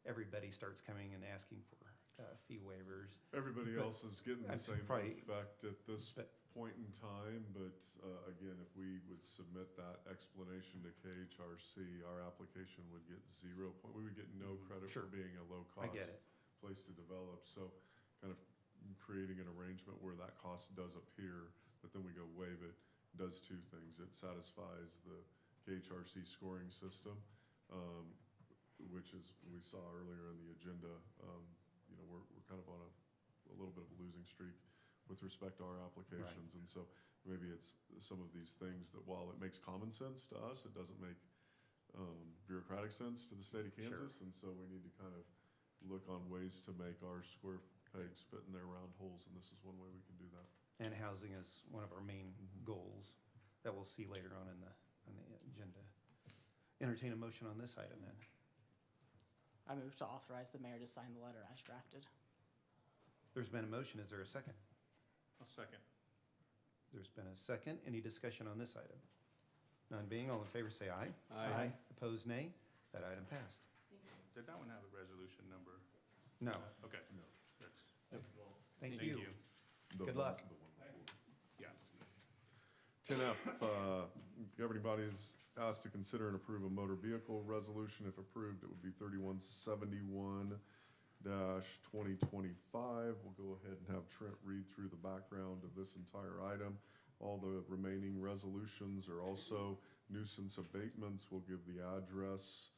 everybody starts coming and asking for fee waivers. Everybody But else is getting the I same probably- effect at this but- point in time, but again, if we would submit that explanation to KHRC, our application would get 0 point, we would get no credit Sure. for being a I low-cost get it. place to develop. So kind of creating an arrangement where that cost does appear, but then we go waive it, does two things. It satisfies the KHRC scoring system, which is, we saw earlier in the agenda, we're kind of on a little bit of a losing streak with respect to our applications. And so maybe it's some of these things that while it makes common sense to us, it doesn't make bureaucratic sense to the state of Kansas. And so we need to kind of look on ways to make our square pegs fit in their round holes, and this is one way we can do that. And housing is one of our main goals that we'll see later on in the agenda. Entertain a motion on this item then. I move to authorize the mayor to sign the letter as drafted. There's been a motion. Is there a second? I'll second. There's been a second. Any discussion on this item? None being, all in favor say aye. Aye. Opposed, nay. That item passed. Thank you. Did that one have a resolution number? No, Okay. No. That's, thank you. The Good one- luck. the one before. yeah. 10F, governing body is asked to consider and approve a motor vehicle resolution. If approved, it would be 3171-2025. We'll go ahead and have Trent read through the background of this entire item. All the remaining resolutions are also nuisance abatements. We'll give the address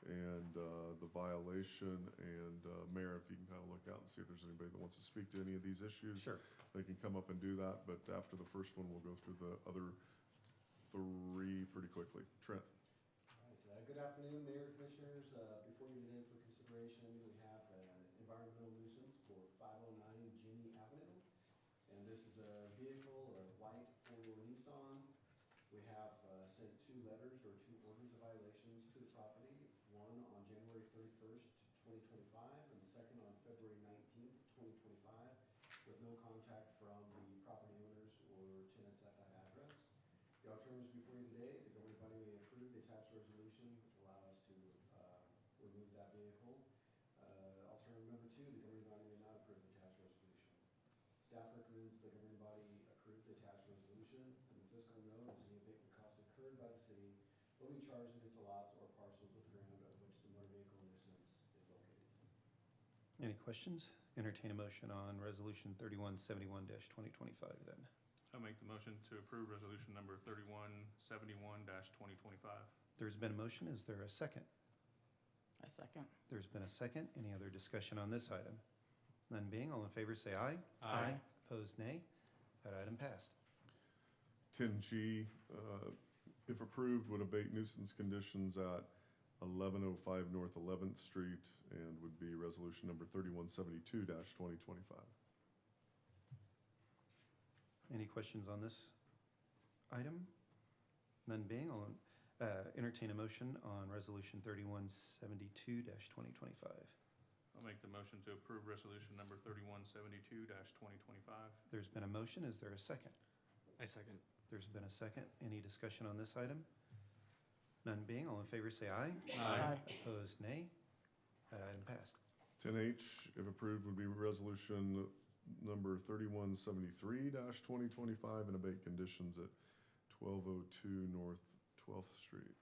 and the violation. And Mayor, if you can kind of look out and see if there's anybody that wants to speak to any of these issues. Sure. They can come up and do that, but after the first one, we'll go through the other three pretty quickly. Trent? All right, good afternoon, Mayor, Commissioners. Before you today for consideration, we have an environmental nuisance for 509 Ginny Avenue. And this is a vehicle, a white four-door Nissan. We have sent 2 letters or 2 orders of violations to the property. One on January 31st, 2025, and the second on February 19th, 2025, with no contact from the property owners or tenants at that address. The alternatives before you today, the governing body may approve the attached resolution, which will allow us to remove that vehicle. Item number 2, the governing body may not approve the attached resolution. Staff recommends the governing body approve the attached resolution, and the fiscal note is the abatement costs incurred by the city will be charged against the lots or parcels of ground of which the motor vehicle nuisance is located. Any questions? Entertain a motion on Resolution 3171-2025 then. I'll make the motion to approve resolution number 3171-2025. There's been a motion. Is there a second? I second. There's been a second. Any other discussion on this item? None being, all in favor say aye. Aye. Opposed, nay. That item passed. 10G, if approved, would abate nuisance conditions at 1105 North 11th Street and would be resolution number 3172-2025. Any questions on this item? None being, I'll entertain a motion on Resolution 3172-2025. I'll make the motion to approve resolution number 3172-2025. There's been a motion. Is there a second? I second. There's been a second. Any discussion on this item? None being, all in favor say aye. Aye. Opposed, nay. That item passed. 10H, if approved, would be resolution number 3173-2025 and abate conditions at 1202 North 12th Street.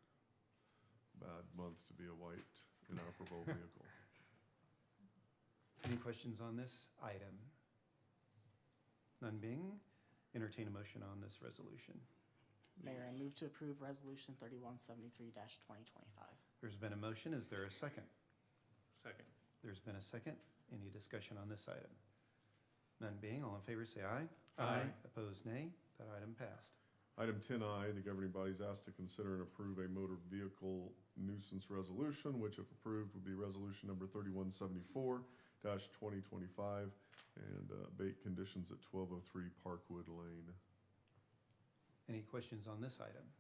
Bad month to be a white inoperable vehicle. Any questions on this item? None being, entertain a motion on this resolution. Mayor, I move to approve Resolution 3173-2025. There's been a motion. Is there a second? Second. There's been a second. Any discussion on this item? None being, all in favor say aye. Aye. Opposed, nay. That item passed. Item 10I, the governing body is asked to consider and approve a motor vehicle nuisance resolution, which if approved would be resolution number 3174-2025 and abate conditions at 1203 Parkwood Lane. Any questions on this item?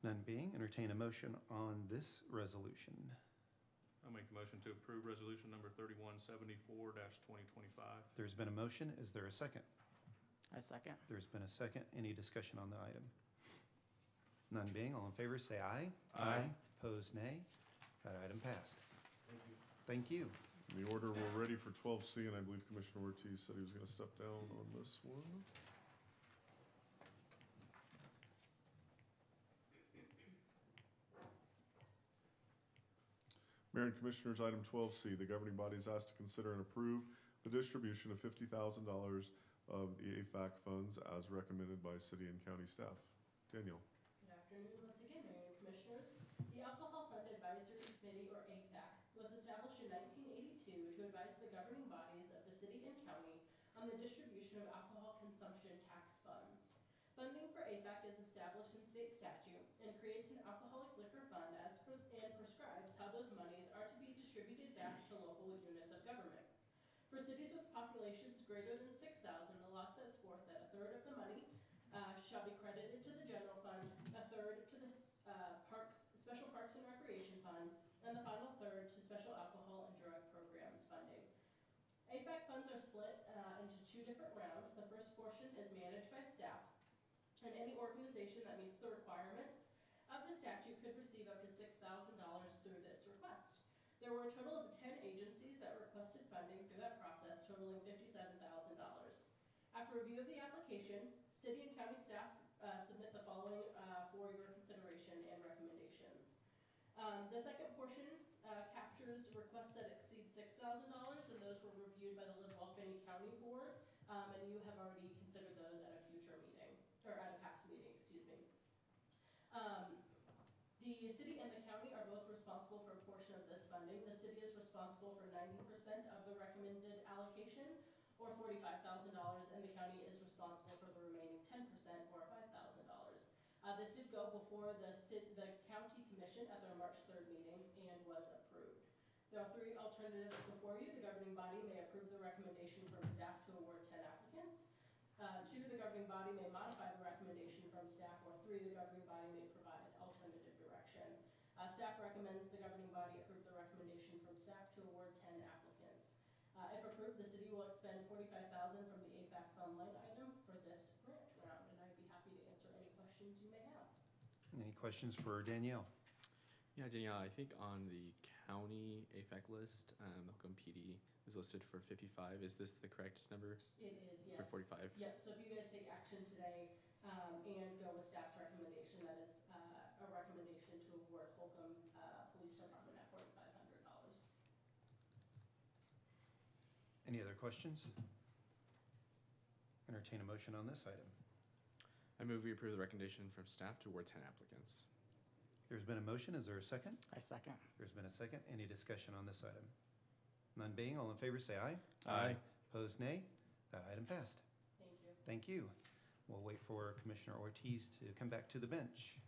None being, entertain a motion on this resolution. I'll make the motion to approve resolution number 3174-2025. There's been a motion. Is there a second? I second. There's been a second. Any discussion on the item? None being, all in favor say aye. Aye. Opposed, nay. That item passed. Thank you. Thank you. In the order, we're ready for 12C, and I believe Commissioner Ortiz said he was going to step down on this one. Mayor and Commissioners, item 12C, the governing body is asked to consider and approve the distribution of $50,000 of the AFAC funds as recommended by city and county staff. Danielle. Good afternoon once again, Mayor and Commissioners. The Alcohol Fund Advisory Committee, or AFAC, was established in 1982 to advise the governing bodies of the city and county on the distribution of alcohol consumption tax funds. Funding for AFAC is established in state statute and creates an alcoholic liquor fund and prescribes how those monies are to be distributed back to local units of government. For cities with populations greater than 6,000, the law sets forth that a third of the money shall be credited to the general fund, a third to the Special Parks and Recreation Fund, and the final third to Special Alcohol and Drug Programs funding. AFAC funds are split into two different rounds. The first portion is managed by staff, and any organization that meets the requirements of the statute could receive up to $6,000 through this request. There were a total of 10 agencies that requested funding through that process, totaling $57,000. After review of the application, city and county staff submit the following for your consideration and recommendations. The second portion captures requests that exceed $6,000, and those were reviewed by the Lidwell-Finney County Board, and you have already considered those at a future meeting, or at a past meeting, excuse me. The city and the county are both responsible for a portion of this funding. The city is responsible for 90% of the recommended allocation, or $45,000, and the county is responsible for the remaining 10%, or $5,000. This did go before the county commission at their March 3rd meeting and was approved. There are three alternatives before you. The governing body may approve the recommendation from staff to award 10 applicants. 2, the governing body may modify the recommendation from staff, or 3, the governing body may provide alternative direction. Staff recommends the governing body approve the recommendation from staff to award 10 applicants. If approved, the city will expend $45,000 from the AFAC fund line item for this grant round, and I'd be happy to answer any questions you may have. Any questions for Danielle? Yeah, Danielle, I think on the county AFAC list, Macomb PD was listed for 55. Is this the correct number It is, yes. for 45? Yep, so if you guys take action today, and go with staff's recommendation, that is, a recommendation to award Holcomb, Police Department at $4,500. Any other questions? Entertain a motion on this item. I move we approve the recommendation from staff to award 10 applicants. There's been a motion. Is there a second? I second. There's been a second. Any discussion on this item? None being, all in favor say aye. Aye. Opposed, nay. That item passed. Thank you. Thank you. We'll wait for Commissioner Ortiz to come back to the bench.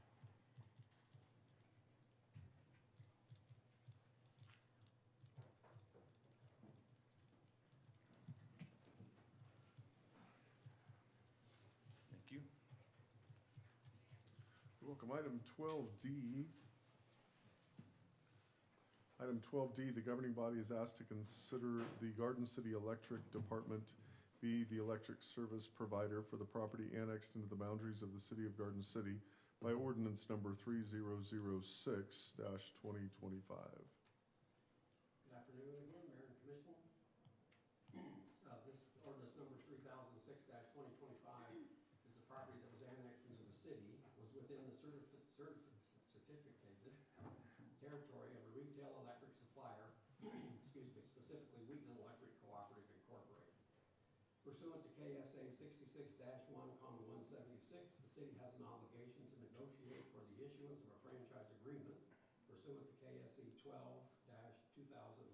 Thank you. You're welcome. Item 12D. Item 12D, the governing body is asked to consider the Garden City Electric Department be the electric service provider for the property annexed into the boundaries of the city of Garden City by ordinance number 3006-2025. Good afternoon again, Mayor and Commissioner. This ordinance number 3006-2025 is the property that was annexed into the city, was within the certificated territory of a retail electric supplier, excuse me, specifically Wheatland Electric Cooperative Incorporated. Pursuant to KSA 66-1:176, the city has an obligation to negotiate for the issuance of a franchise agreement pursuant to KSE 12-2001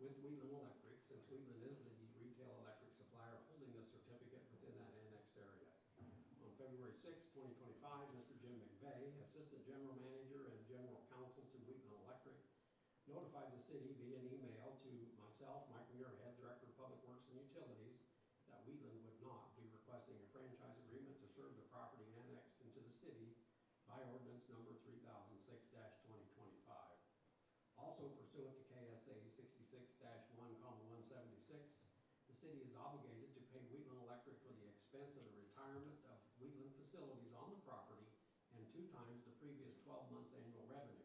with Wheatland Electric, since Wheatland is the retail electric supplier holding the certificate within that annexed area. On February 6, 2025, Mr. Jim McVeigh, Assistant General Manager and General Counsel to Wheatland Electric, notified the city via an email to myself, Mike Muirhead, Director of Public Works and Utilities, that Wheatland would not be requesting a franchise agreement to serve the property annexed into the city by ordinance number 3006-2025. Also pursuant to KSA 66-1:176, the city is obligated to pay Wheatland Electric for the expense of the retirement of Wheatland facilities on the property and 2 times the previous 12 months' annual revenue.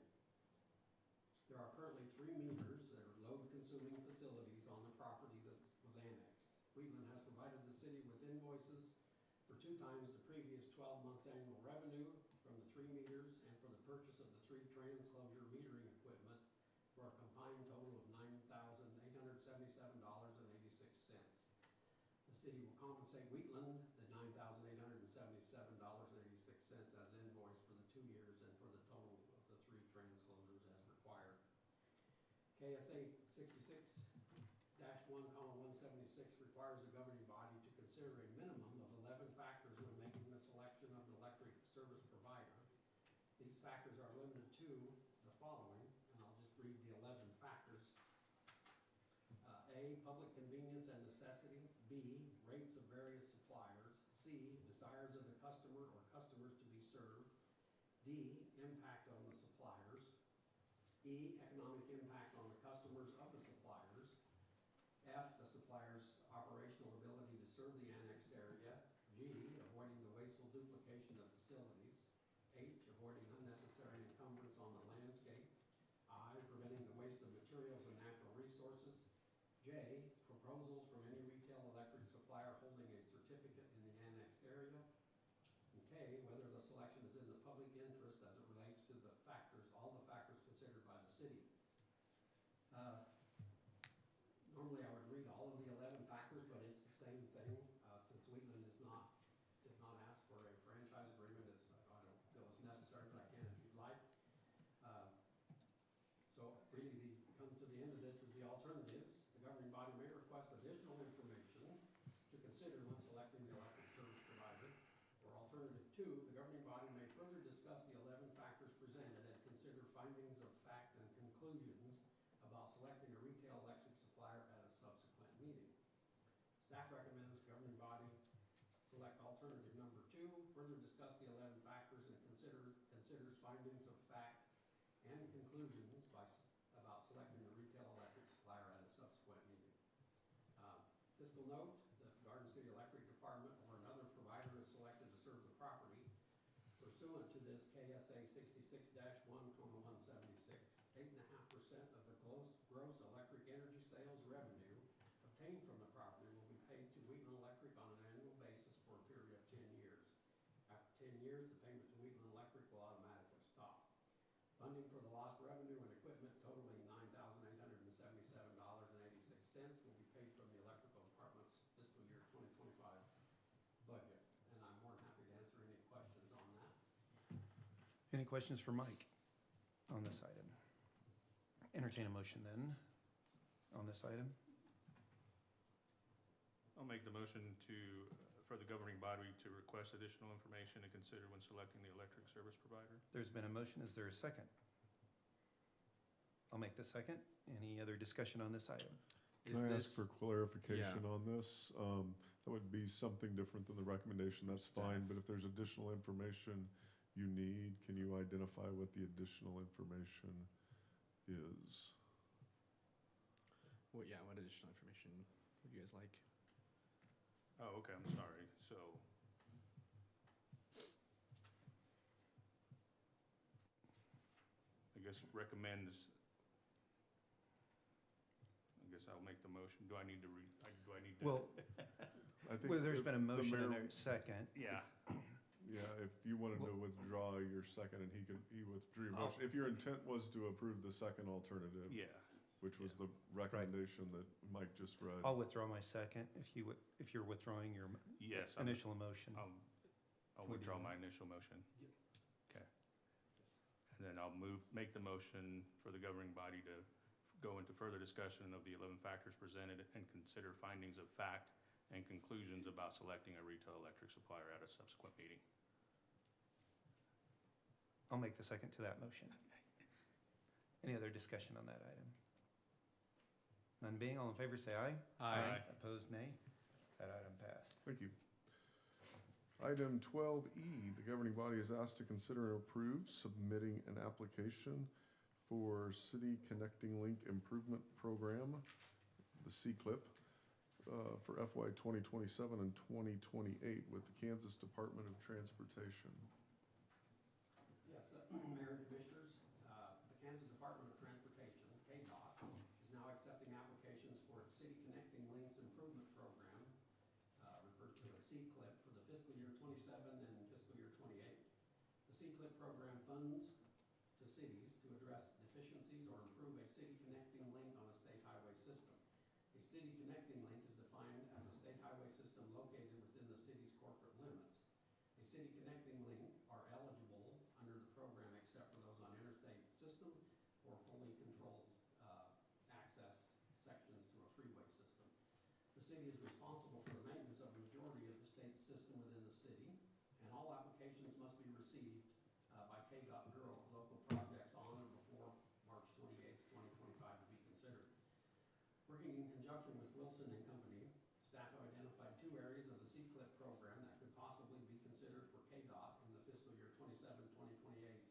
There are currently 3 meters that are load-consuming facilities on the property that was annexed. Wheatland has provided the city with invoices for 2 times the previous 12 months' annual revenue from the 3 meters and for the purchase of the 3 transclosure metering equipment for a combined total of $9,877.86. The city will compensate Wheatland the $9,877.86 as invoiced for the 2 years and for the total of the 3 transclosures as required. KSA 66-1:176 requires the governing body to consider a minimum of 11 factors when making the selection of an electric service provider. These factors are limited to the following, and I'll just read the 11 factors. A, public convenience and necessity. B, rates of various suppliers. C, desires of the customer or customers to be served. D, impact on the suppliers. E, economic impact on the customers of the suppliers. F, the supplier's operational ability to serve the annexed area. G, avoiding the wasteful duplication of facilities. H, avoiding unnecessary encumbrance on the landscape. I, preventing the waste of materials and natural resources. J, proposals from any retail electric supplier holding a certificate in the annexed area. And K, whether the selection is in the public interest as it relates to the factors, all the factors considered by the city. Normally I would read all of the 11 factors, but it's the same thing. Since Wheatland did not ask for a franchise agreement, I don't feel it's necessary, but I can if you'd like. So really, come to the end of this is the alternatives. The governing body may request additional information to consider when selecting the electric service provider. Or alternative 2, the governing body may further discuss the 11 factors presented and consider findings of fact and conclusions about selecting a retail electric supplier at a subsequent meeting. Staff recommends governing body select alternative number 2, further discuss the 11 factors and considers findings of fact and conclusions about selecting a retail electric supplier at a subsequent meeting. Fiscal note, the Garden City Electric Department or another provider is selected to serve the property. Pursuant to this KSA 66-1:176, 8.5% of the gross electric energy sales revenue obtained from the property will be paid to Wheatland Electric on an annual basis for a period of 10 years. After 10 years, the payment to Wheatland Electric will automatically stop. Funding for the lost revenue and equipment totaling $9,877.86 will be paid from the electrical department's fiscal year 2025 budget. And I'm more than happy to answer any questions on that. Any questions for Mike on this item? Entertain a motion then on this item. I'll make the motion for the governing body to request additional information to consider when selecting the electric service provider. There's been a motion. Is there a second? I'll make the second. Any other discussion on this item? Can I ask for clarification on this? That would be something different than the recommendation, that's fine, but if there's additional information you need, can you identify what the additional information is? What additional information would you guys like? Oh, okay, I'm sorry. So, I guess recommend this. I guess I'll make the motion. Do I need to do I need to? Well, I think there's if been a the motion and mayor- a second. Yeah. Yeah, if you wanted to withdraw your second and he withdrew your motion, if your intent was to approve the second alternative, Yeah. which was the recommendation that Mike just read. I'll withdraw my second if you're withdrawing your Yes. initial motion. I'll Would withdraw you- my initial motion. Okay. And then I'll make the motion for the governing body to go into further discussion of the 11 factors presented and consider findings of fact and conclusions about selecting a retail electric supplier at a subsequent meeting. I'll make the second to that motion. Any other discussion on that item? None being, all in favor say aye. Aye. Opposed, nay. That item passed. Thank you. Item 12E, the governing body is asked to consider and approve submitting an application for City Connecting Link Improvement Program, the C-CLIP, for FY 2027 and 2028 with the Kansas Department of Transportation. Yes, Mayor and Commissioners, the Kansas Department of Transportation, KDOT, is now accepting applications for its City Connecting Links Improvement Program, referred to as C-CLIP, for the fiscal year 27 and fiscal year 28. The C-CLIP program funds to cities to address deficiencies or improve a city connecting link on a state highway system. A city connecting link is defined as a state highway system located within the city's corporate limits. A city connecting link are eligible under the program except for those on interstate system or fully controlled access sections to a freeway system. The city is responsible for the maintenance of the majority of the state system within the city, and all applications must be received by KDOT Bureau of Local Projects on or before March 28th, 2025 to be considered. Working in conjunction with Wilson and Company, staff have identified 2 areas of the C-CLIP program that could possibly be considered for KDOT in the fiscal year 27-2028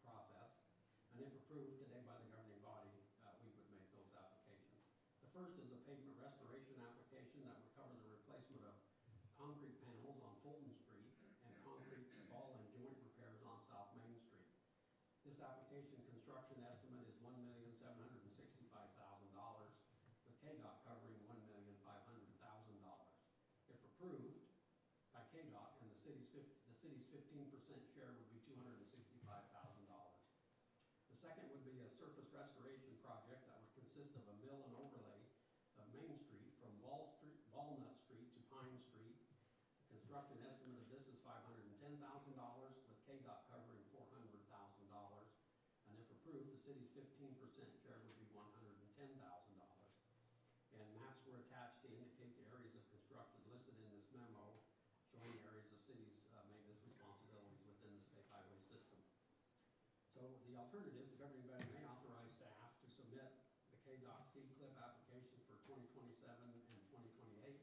process. And if approved today by the governing body, we would make those applications. The first is a pavement restoration application that would cover the replacement of concrete panels on Fulton Street and concrete spall and joint repairs on South Main Street. This application construction estimate is $1,765,000, with KDOT covering $1,500,000. If approved by KDOT, and the city's 15% share would be $265,000. The second would be a surface restoration project that would consist of a mill and overlay of Main Street from Walnut Street to Pine Street. The construction estimate of this is $510,000, with KDOT covering $400,000. And if approved, the city's 15% share would be $110,000. And maps were attached to indicate the areas of construction listed in this memo, showing areas of cities' maintenance responsibilities within the state highway system. So the alternatives, the governing body may authorize staff to submit the KDOT C-CLIP application for 2027 and 2028.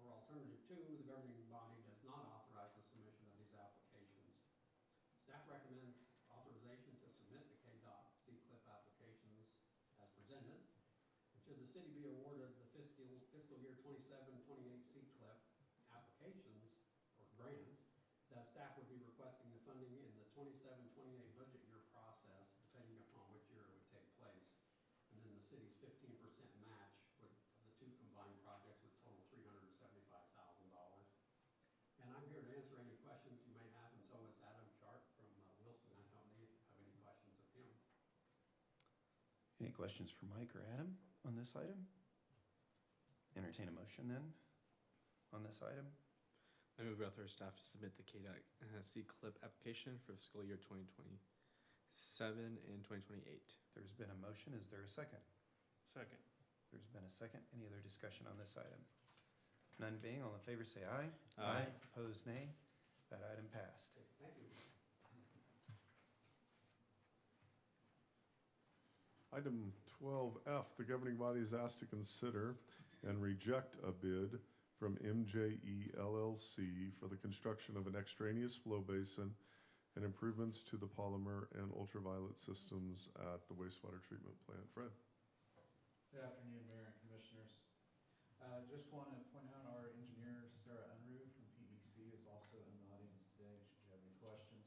Or alternative 2, the governing body does not authorize the submission of these applications. Staff recommends authorization to submit the KDOT C-CLIP applications as presented. And should the city be awarded the fiscal year 27-28 C-CLIP applications or grants, that staff would be requesting the funding in the 27-28 budget year process, depending upon 15% match with the two combined projects would total $375,000. And I'm here to answer any questions you may have, and so is Adam Sharp from Wilson and Company, if you have any questions of him. Any questions for Mike or Adam on this item? Entertain a motion then on this item. I move we authorize staff to submit the KDOT C-CLIP application for fiscal year 2027 and 2028. There's been a motion. Is there a second? Second. There's been a second. Any other discussion on this item? None being, all in favor say aye. Aye. Opposed, nay. That item passed. Okay, thank you. Item 12F, the governing body is asked to consider and reject a bid from MJE LLC for the construction of an extraneous flow basin and improvements to the polymer and ultraviolet systems at the wastewater treatment plant. Fred? Good afternoon, Mayor and Commissioners. Just want to point out our engineer, Sarah Unruh from PBC, is also in the audience today, should you have any questions.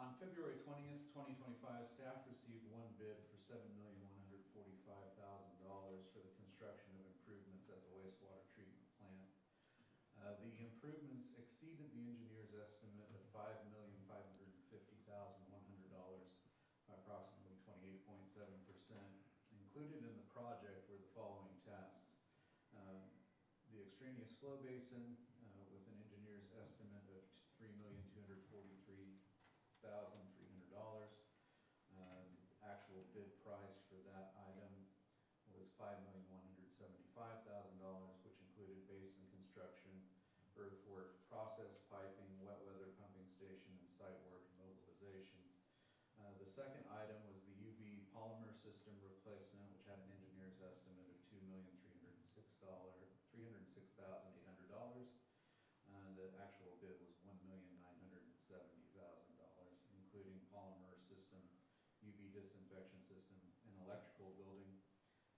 On February 20th, 2025, staff received one bid for $7,145,000 for the construction of improvements at the wastewater treatment plant. The improvements exceeded the engineer's estimate of $5,550,100 by approximately 28.7%. Included in the project were the following tasks. The extraneous flow basin with an engineer's estimate of $3,243,300. Actual bid price for that item was $5,175,000, which included basin construction, earthwork, process piping, wet weather pumping station, and site work and mobilization. The second item was the UV polymer system replacement, which had an engineer's estimate of $2,306,800. The actual bid was $1,970,000, including polymer system, UV disinfection system, an electrical building,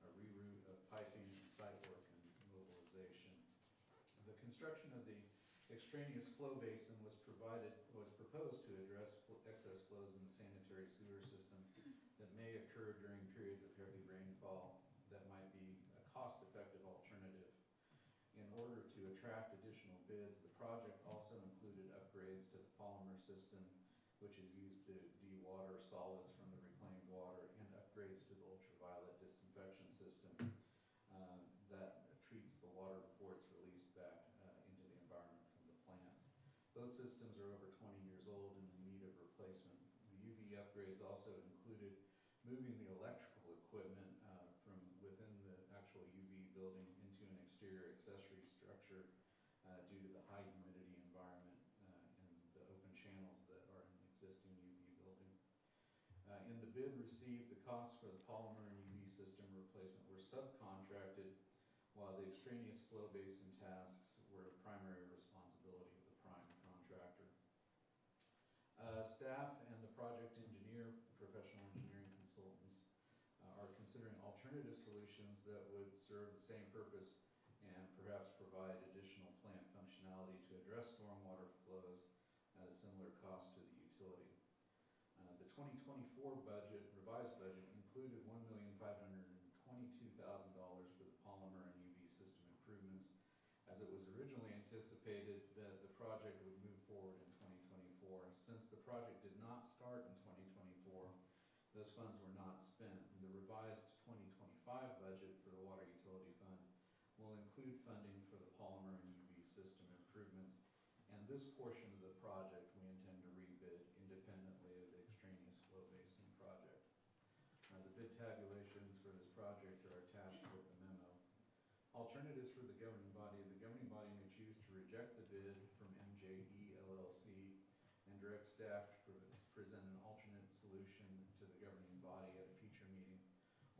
a reroute of piping, and site work and mobilization. The construction of the extraneous flow basin was proposed to address excess flows in the sanitary sewer system that may occur during periods of heavy rainfall that might be a cost-effective alternative. In order to attract additional bids, the project also included upgrades to the polymer system, which is used to dewater solids from the reclaimed water, and upgrades to the ultraviolet disinfection system that treats the water before it's released back into the environment from the plant. Those systems are over 20 years old and in need of replacement. The UV upgrades also included moving the electrical equipment from within the actual UV building into an exterior accessory structure due to the high humidity environment and the open channels that are in the existing UV building. In the bid received, the costs for the polymer and UV system replacement were subcontracted, while the extraneous flow basin tasks were the primary responsibility of the prime contractor. Staff and the project engineer, professional engineering consultants, are considering alternative solutions that would serve the same purpose and perhaps provide additional plant functionality to address stormwater flows at a similar cost to the utility. The 2024 revised budget, included $1,522,000 for the polymer and UV system improvements, as it was originally anticipated that the project would move forward in 2024. Since the project did not start in 2024, those funds were not spent. The revised 2025 budget for the Water Utility Fund will include funding for the polymer and UV system improvements, and this portion of the project we intend to rebid independently of the extraneous flow basin project. The bid tabulations for this project are attached with the memo. Alternatives for the governing body may choose to reject the bid from MJE LLC and direct staff to present an alternate solution to the governing body at a future meeting.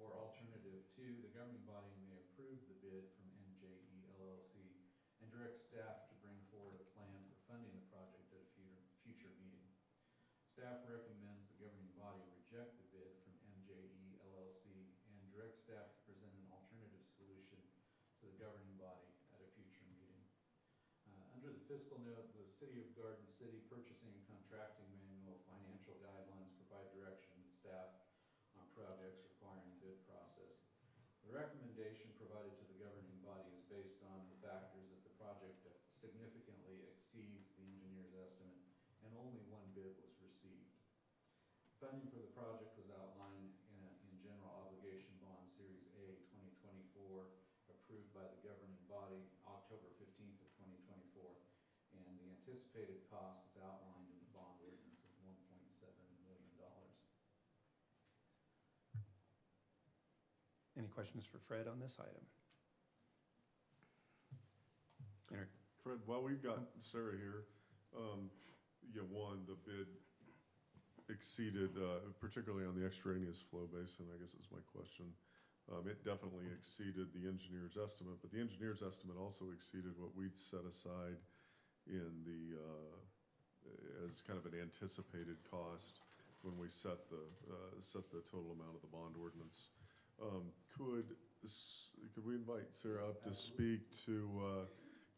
Or alternative two, the governing body may approve the bid from MJE LLC and direct staff to bring forward a plan for funding the project at a future meeting. Staff recommends the governing body reject the bid from MJE LLC and direct staff to present an alternative solution to the governing body at a future meeting. Under the fiscal note, the City of Garden City Purchasing and Contracting Manual financial guidelines provide direction to staff on projects requiring bid process. The recommendation provided to the governing body is based on the factors that the project significantly exceeds the engineer's estimate and only one bid was received. Funding for the project was outlined in General Obligation Bond Series A 2024, approved by the governing body October 15th of 2024, and the anticipated cost is outlined in the bond ordinance of $1.7 million. Any questions for Fred on this item? Fred, while we've got Sarah here, one, the bid exceeded, particularly on the extraneous flow basin, I guess is my question. It definitely exceeded the engineer's estimate, but the engineer's estimate also exceeded what we'd set aside in the, as kind of an anticipated cost when we set the total amount of the bond ordinance. Could we invite Sarah up to speak to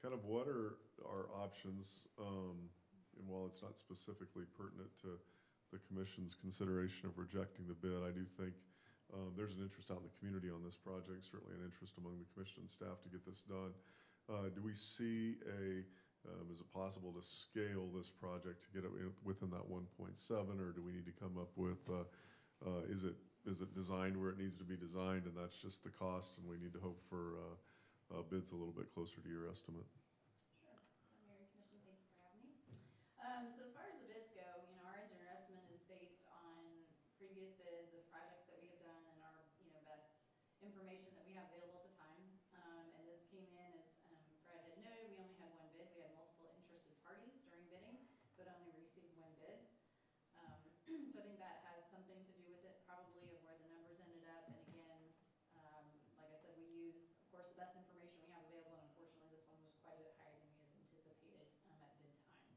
kind of what are our options, and while it's not specifically pertinent to the commission's consideration of rejecting the bid, I do think there's an interest out in the community on this project, certainly an interest among the commission and staff to get this done. Do we see is it possible to scale this project to get it within that 1.7, or do we need to come up with, is it designed where it needs to be designed and that's just the cost and we need to hope for bids a little bit closer to your estimate? Sure. So Mayor, Commission, thank you for having me. So as far as the bids go, our engineer estimate is based on previous bids of projects that we have done and our, best information that we have available at the time. And this came in, as Fred had noted, we only had one bid. We had multiple interested parties during bidding, but only received one bid. So I think that has something to do with it, probably, of where the numbers ended up. And again, like I said, we use, of course, the best information we have available, and unfortunately this one was quite a bit higher than we had anticipated at bid time.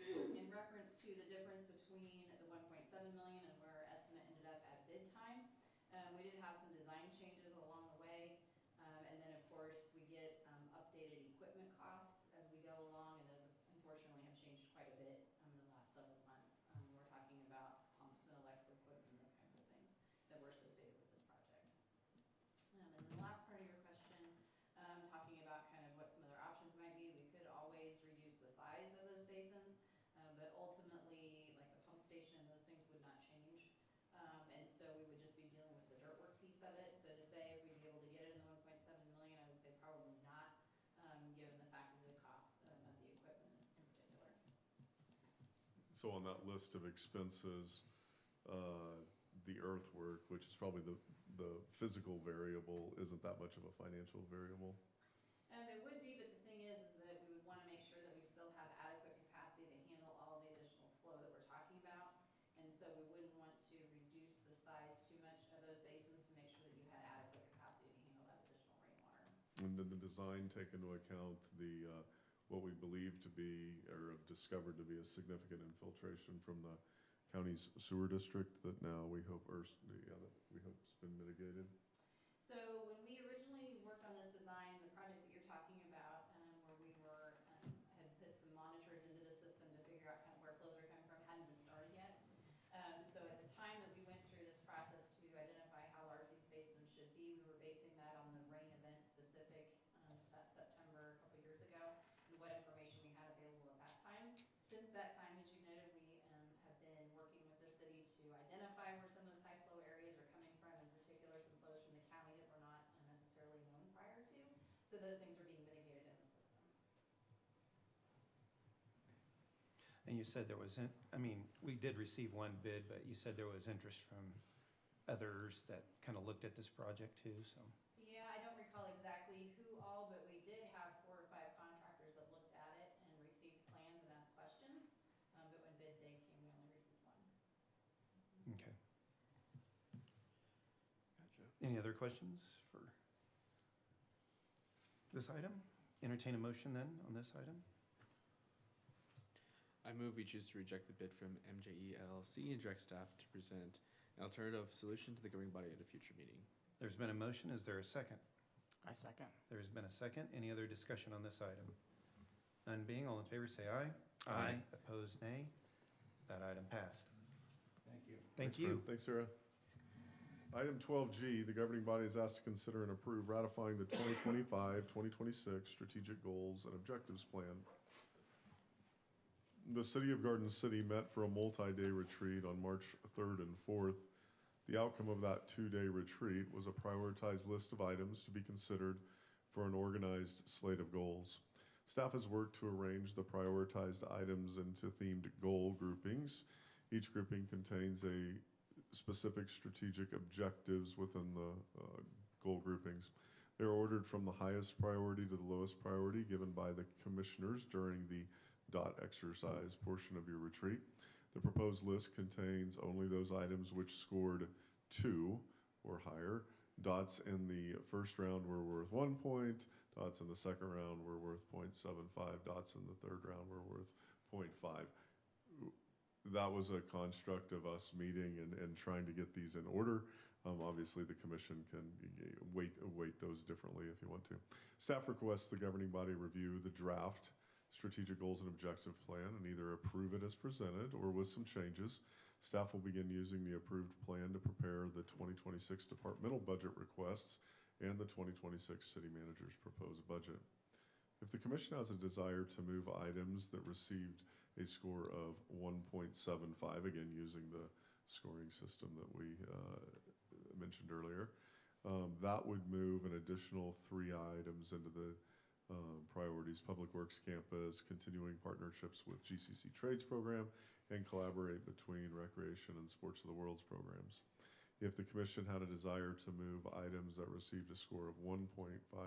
In reference to the difference between the 1.7 million and where our estimate ended up at bid time, we did have some design changes along the way, and then of course we get updated equipment costs as we go along, and those unfortunately have changed quite a bit in the last several months. We're talking about pumps and electrical equipment and those kinds of things that were associated with this project. And then the last part of your question, talking about kind of what some other options might be, we could always reduce the size of those basins, but ultimately, like the pump station and those things would not change. And so we would just be dealing with the dirt work piece of it. So to say if we'd be able to get it in the 1.7 million, I would say probably not, given the fact of the cost of the equipment in particular. So on that list of expenses, the earthwork, which is probably the physical variable, isn't that much of a financial variable? It would be, but the thing is that we would want to make sure that we still have adequate capacity to handle all the additional flow that we're talking about. And so we wouldn't want to reduce the size too much of those basins to make sure that you had adequate capacity to handle that additional rainwater. And did the design take into account the what we believe to be, or have discovered to be, a significant infiltration from the county's sewer district that now we hope, that we hope has been mitigated? So when we originally worked on this design, the project that you're talking about, where we were had put some monitors into the system to figure out kind of where flows are coming from, hadn't been started yet. So at the time that we went through this process to identify how large these basins should be, we were basing that on the rain event specific to that September a couple years ago, and what information we had available at that time. Since that time, as you noted, we have been working with the city to identify where some of those high flow areas are coming from, in particular some flows from the county that were not necessarily known prior to. So those things are being mitigated in the system. And you said there was, we did receive one bid, but you said there was interest from others that kind of looked at this project too, so. Yeah, I don't recall exactly who all, but we did have 4 or 5 contractors that looked at it and received plans and asked questions. But when bid day came, we only received 1. Okay. Gotcha. Any other questions for this item? Entertain a motion then on this item? I move we choose to reject the bid from MJE LLC and direct staff to present an alternative solution to the governing body at a future meeting. There's been a motion. Is there a second? I second. There's been a second. Any other discussion on this item? None being, all in favor say aye. Aye. Opposed, nay. That item passed. Thank you. Thank Thanks, you. Fred. Thanks, Sarah. Item 12G, the governing body is asked to consider and approve ratifying the 2025-2026 Strategic Goals and Objectives Plan. The City of Garden City met for a multi-day retreat on March 3rd and 4th. The outcome of that two-day retreat was a prioritized list of items to be considered for an organized slate of goals. Staff has worked to arrange the prioritized items into themed goal groupings. Each grouping contains a specific strategic objectives within the goal groupings. They're ordered from the highest priority to the lowest priority given by the commissioners during the DOT exercise portion of your retreat. The proposed list contains only those items which scored 2 or higher. Dots in the first round were worth 1 point. Dots in the second round were worth 0.75. Dots in the third round were worth 0.5. That was a construct of us meeting and trying to get these in order. Obviously, the commission can weight those differently if you want to. Staff requests the governing body review the draft strategic goals and objective plan and either approve it as presented or with some changes. Staff will begin using the approved plan to prepare the 2026 departmental budget requests and the 2026 city manager's proposed budget. If the commission has a desire to move items that received a score of 1.75, again using the scoring system that we mentioned earlier, that would move an additional 3 items into the priorities: Public Works Campus, continuing partnerships with GCC Trades Program, and collaborate between Recreation and Sports of the World's programs. If the commission had a desire to move items that received a score of 1.5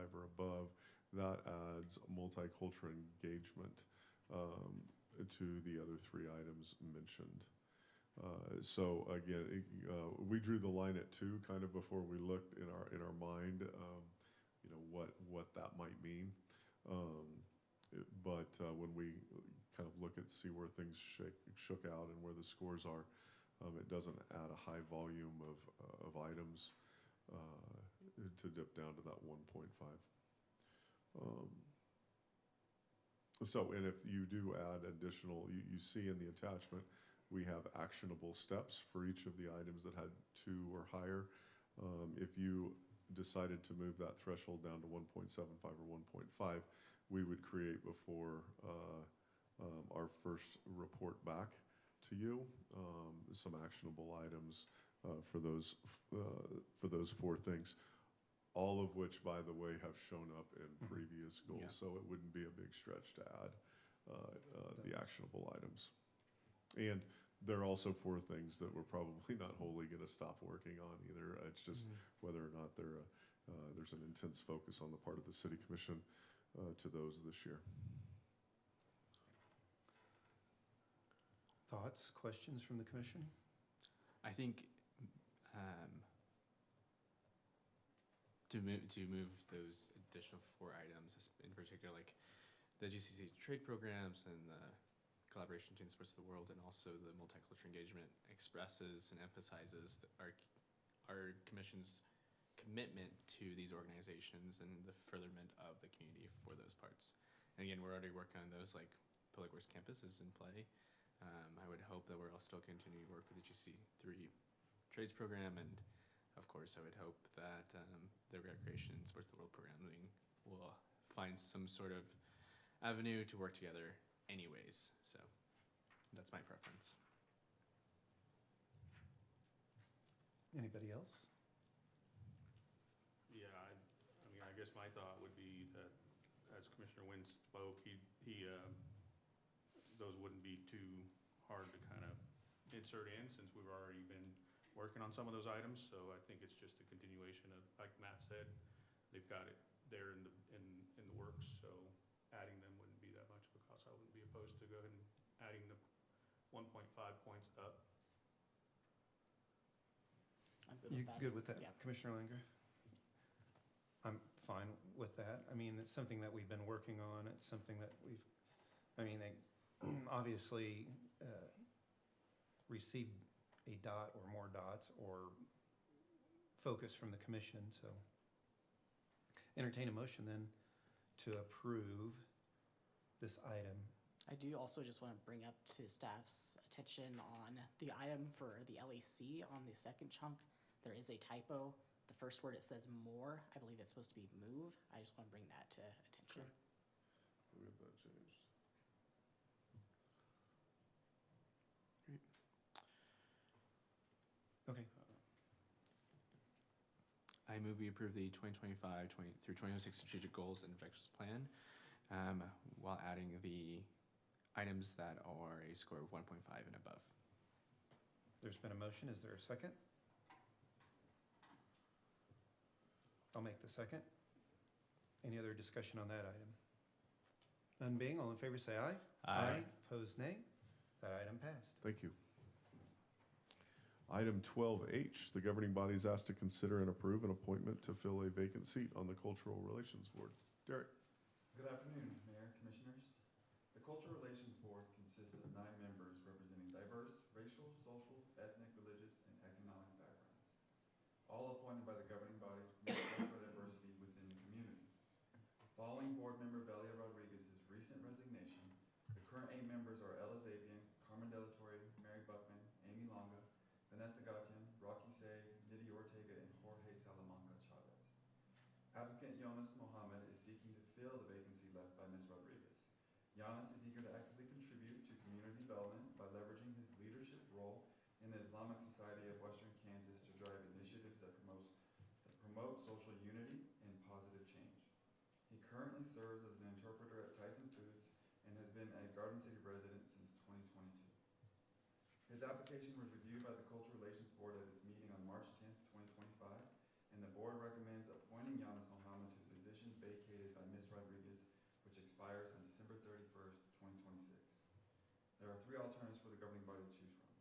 or above, that adds multicultural engagement to the other 3 items mentioned. So again, we drew the line at 2 kind of before we looked in our mind, what that might mean. But when we kind of look at see where things shook out and where the scores are, it doesn't add a high volume of items to dip down to that 1.5. And if you do add additional, you see in the attachment, we have actionable steps for each of the items that had 2 or higher. If you decided to move that threshold down to 1.75 or 1.5, we would create before our first report back to you some actionable items for those 4 things. All of which, by the way, have shown up in previous goals, so it wouldn't be a big stretch to add the actionable items. And there are also 4 things that we're probably not wholly going to stop working on either. It's just whether or not there's an intense focus on the part of the City Commission to those this year. Thoughts, questions from the commission? I think to move those additional 4 items, in particular, like the GCC trade programs and the collaboration between sports of the world, and also the multicultural engagement, expresses and emphasizes our commission's commitment to these organizations and the furtherment of the community for those parts. And again, we're already working on those, like Public Works Campus is in play. I would hope that we're all still continuing to work with the GC3 trades program, and of course, I would hope that the Recreation and Sports of the World programming will find some sort of avenue to work together anyways. So that's my preference. Anybody else? Yeah, I mean, I guess my thought would be that as Commissioner Nguyen spoke, those wouldn't be too hard to kind of insert in since we've already been working on some of those items. So I think it's just a continuation of, like Matt said, they've got it there in the works. So adding them wouldn't be that much of a cost. I wouldn't be opposed to go ahead and adding the 1.5 points up. I'm good You with that. good with that, Yeah. Commissioner Landgraf? I'm fine with that. I mean, it's something that we've been working on. It's something that they obviously received a dot or more dots or focus from the commission, so entertain a motion then to approve this item. I do also just want to bring up to staff's attention on the item for the LAC on the second chunk. there is a typo. The first word, it says more. I believe it's supposed to be move. I just want to bring that to attention. We'll get that changed. Okay. I move we approve the 2025 through 2026 strategic goals and objectives plan, while adding the items that are a score of 1.5 and above. There's been a motion. Is there a second? I'll make the second. Any other discussion on that item? None being, all in favor say aye. Opposed, nay. That item passed. Thank you. Item 12H, the governing body is asked to consider and approve an appointment to fill a vacant seat on the Cultural Relations Board. Derek. Good afternoon, Mayor, Commissioners. The Cultural Relations Board consists of 9 members representing diverse racial, social, ethnic, religious, and economic backgrounds, all appointed by the governing body to promote cultural diversity within the community. Following Board Member Belia Rodriguez's recent resignation, the current 8 members are Ella Zabian, Carmen Delatorre, Mary Buckman, Amy Longa, Vanessa Gatian, Rocky Say, Nidhi Ortega, and Jorge Salamanca Chavez. Applicant Jonas Mohammed is seeking to fill the vacancy left by Ms. Rodriguez. Jonas is eager to actively contribute to community development by leveraging his leadership role in the Islamic Society of Western Kansas to drive initiatives that promote social unity and positive change. He currently serves as an interpreter at Tyson Foods and has been a Garden City resident since 2022. His application was reviewed by the Cultural Relations Board at its meeting on March 10th, 2025, and the board recommends appointing Jonas Mohammed to the position vacated by Ms. Rodriguez, which expires on December 31st, 2026. There are 3 alternatives for the governing body to choose from.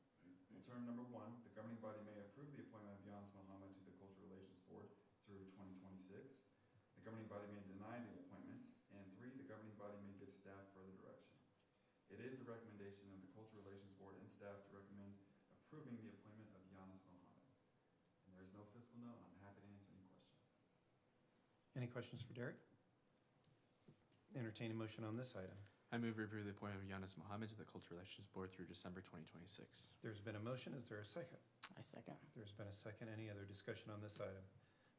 Alternative number 1, the governing body may approve the appointment of Jonas Mohammed to the Cultural Relations Board through 2026. The governing body may deny the appointment. And 3, the governing body may give staff further direction. It is the recommendation of the Cultural Relations Board and staff to recommend approving the appointment of Jonas Mohammed. And there is no fiscal note, and I'm happy to answer any questions. Any questions for Derek? Entertain a motion on this item. I move we approve the appointment of Giannis Mohammed to the Cultural Relations Board through December 2026. There's been a motion. Is there a second? I second. There's been a second. Any other discussion on this item?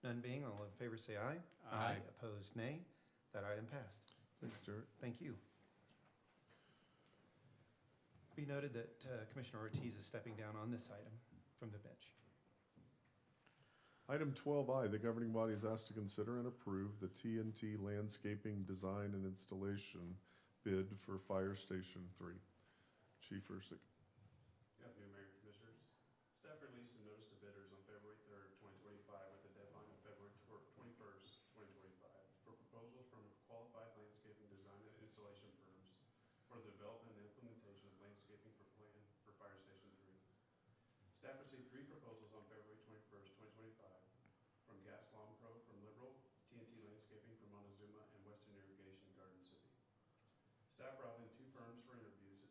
None being, all in favor say aye. Aye. Opposed, nay. That item passed. Thanks, Derek. Thank you. Be noted that Commissioner Ortiz is stepping down on this item from the bench. Item 12I, the governing body is asked to consider and approve the TNT landscaping design and installation bid for Fire Station 3. Chief Ursick. Good afternoon, Mayor and Commissioners. Staff released a notice to bidders on February 3rd, 2025, with a deadline of February 21st, 2025, for proposals from qualified landscaping design and installation firms for the development and implementation of landscaping for Fire Station 3. Staff received 3 proposals on February 21st, 2025, from Gas Lawn Pro from Liberal, TNT Landscaping from Montezuma, and Western Irrigation Garden City. Staff brought in 2 firms for interviews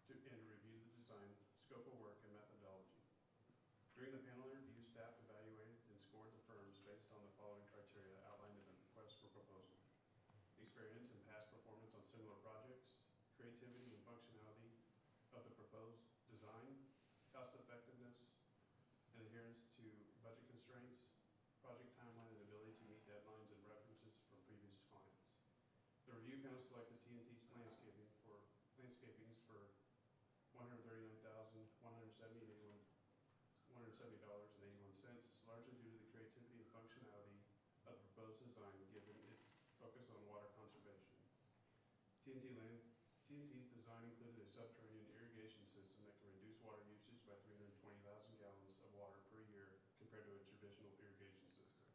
and to review the design, scope of work, and methodology. During the panel interview, staff evaluated and scored the firms based on the following criteria outlined in the request for proposal: experience and past performance on similar projects, creativity and functionality of the proposed design, cost effectiveness, and adherence to budget constraints, project timeline, and ability to meet deadlines and references from previous clients. The review panel selected TNT's landscapings for $139,170.81, largely due to the creativity and functionality of the proposed design, given its focus on water conservation. TNT's design included a subterranean irrigation system that can reduce water usage by 320,000 gallons of water per year compared to a traditional irrigation system.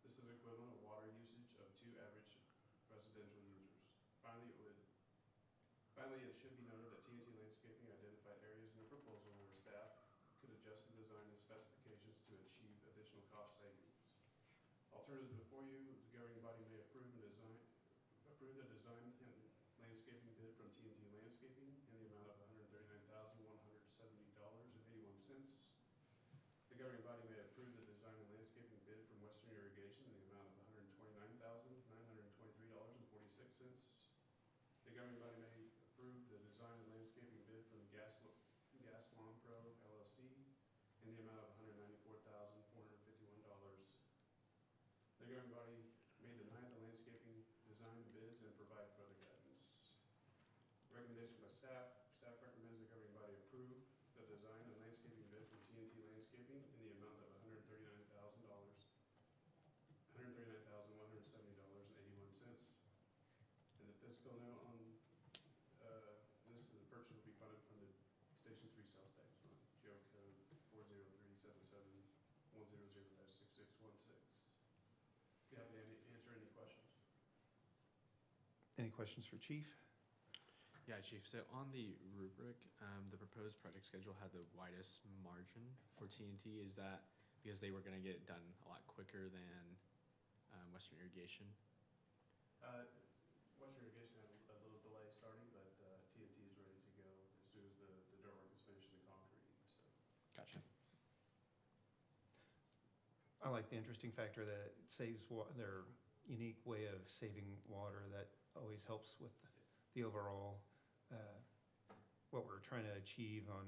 This is equivalent of water usage of 2 average residential users. Finally, it should be noted that TNT Landscaping identified areas in the proposal where staff could adjust the design and specifications to achieve additional cost savings. Alternatives before you, the governing body may approve the design and landscaping bid from TNT Landscaping in the amount of $139,170.81. The governing body may approve the design and landscaping bid from Western Irrigation in the amount of $129,923.46. The governing body may approve the design and landscaping bid from Gas Lawn Pro LLC in the amount of $194,900.76. recommendation by staff. Staff recommends the governing body approve the design and landscaping bid from TNT Landscaping in the amount of $139,170.81. And the fiscal note on, this is the purchase will be funded from the Station 3 Sales Tax Fund, GO Code 40377-100-6616. If you have to answer any questions. Any questions for Chief? Yeah, Chief, so on the rubric, the proposed project schedule had the widest margin for TNT. Is that because they were gonna get it done a lot quicker than Western Irrigation? Western Irrigation had a little delay starting, but TNT is ready to go as soon as the dirt work is finished and the concrete, so. Gotcha. I like the interesting factor that it saves their unique way of saving water. That always helps with the overall, what we're trying to achieve on,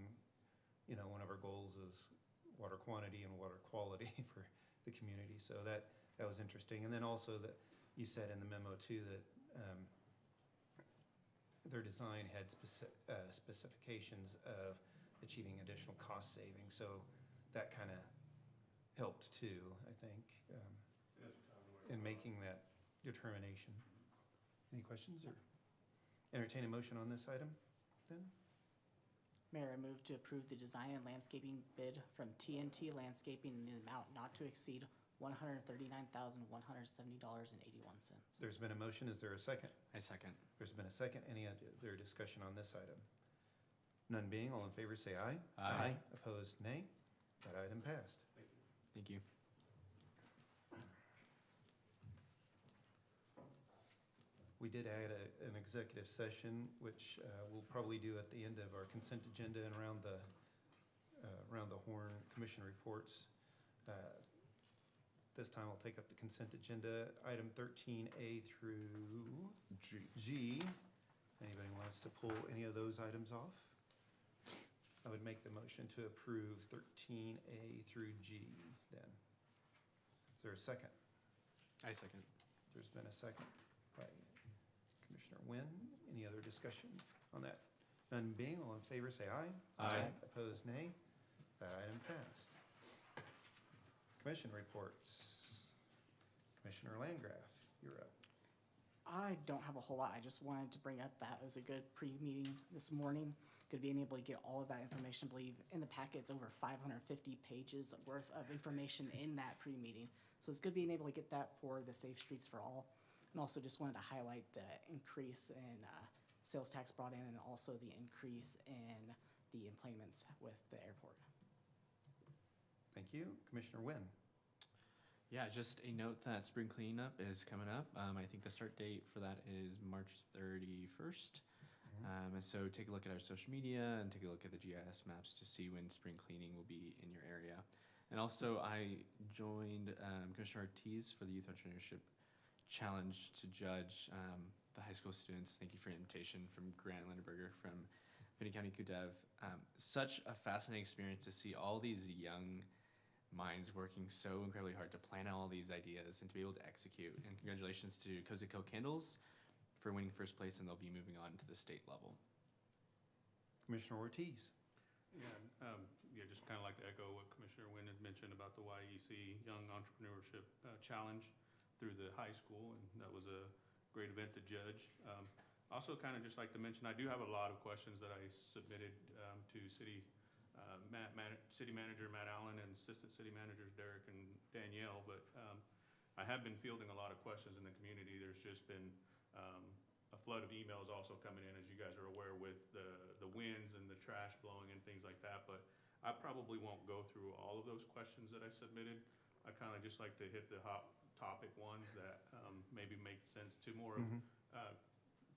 one of our goals is water quantity and water quality for the community. So that was interesting. And then also that you said in the memo too, that their design had specifications of achieving additional cost savings. So that kind of helped too, I think, in making that determination. Any questions or entertain a motion on this item then? Mayor, I move to approve the design and landscaping bid from TNT Landscaping in the amount not to exceed $139,170.81. There's been a motion. Is there a second? I second. There's been a second. Any other discussion on this item? None being, all in favor say aye. Aye. Opposed, nay. That item passed. Thank you. Thank you. We did add an executive session, which we'll probably do at the end of our consent agenda and around the horn commission reports. This time I'll take up the consent agenda, item 13A through G. Anybody wants to pull any of those items off? I would make the motion to approve 13A through G then. Is there a second? I second. There's been a second by Commissioner Nguyen. Any other discussion on that? None being, all in favor say aye. Aye. Opposed, nay. That item passed. Commission reports. Commissioner Landgraf, you're up. I don't have a whole lot. I just wanted to bring up that it was a good pre-meeting this morning. Good being able to get all of that information. I believe in the packet's over 550 pages worth of information in that pre-meeting. So it's good being able to get that for the Safe Streets for All. And also just wanted to highlight the increase in sales tax brought in and also the increase in the employments with the airport. Thank you. Commissioner Nguyen. Yeah, just a note that spring cleanup is coming up. I think the start date for that is March 31st. And so take a look at our social media and take a look at the GIS maps to see when spring cleaning will be in your area. And also I joined Commissioner Ortiz for the Youth Entrepreneurship Challenge to judge the high school students. Thank you for an invitation from Grant Lindenberger from Finney County QDev. Such a fascinating experience to see all these young minds working so incredibly hard to plan out all these ideas and to be able to execute. And congratulations to Cozy Co Candles for winning first place, and they'll be moving on to the state level. Commissioner Ortiz. Yeah, just kind of like to echo what Commissioner Nguyen had mentioned about the YEC Young Entrepreneurship Challenge through the high school, and that was a great event to judge. Also kind of just like to mention, I do have a lot of questions that I submitted to City Manager Matt Allen and Assistant City Managers Derek and Danielle, but I have been fielding a lot of questions in the community. There's just been a flood of emails also coming in, as you guys are aware, with the winds and the trash blowing and things like that, but I probably won't go through all of those questions that I submitted. I kind of just like to hit the hot topic ones that maybe make sense to more of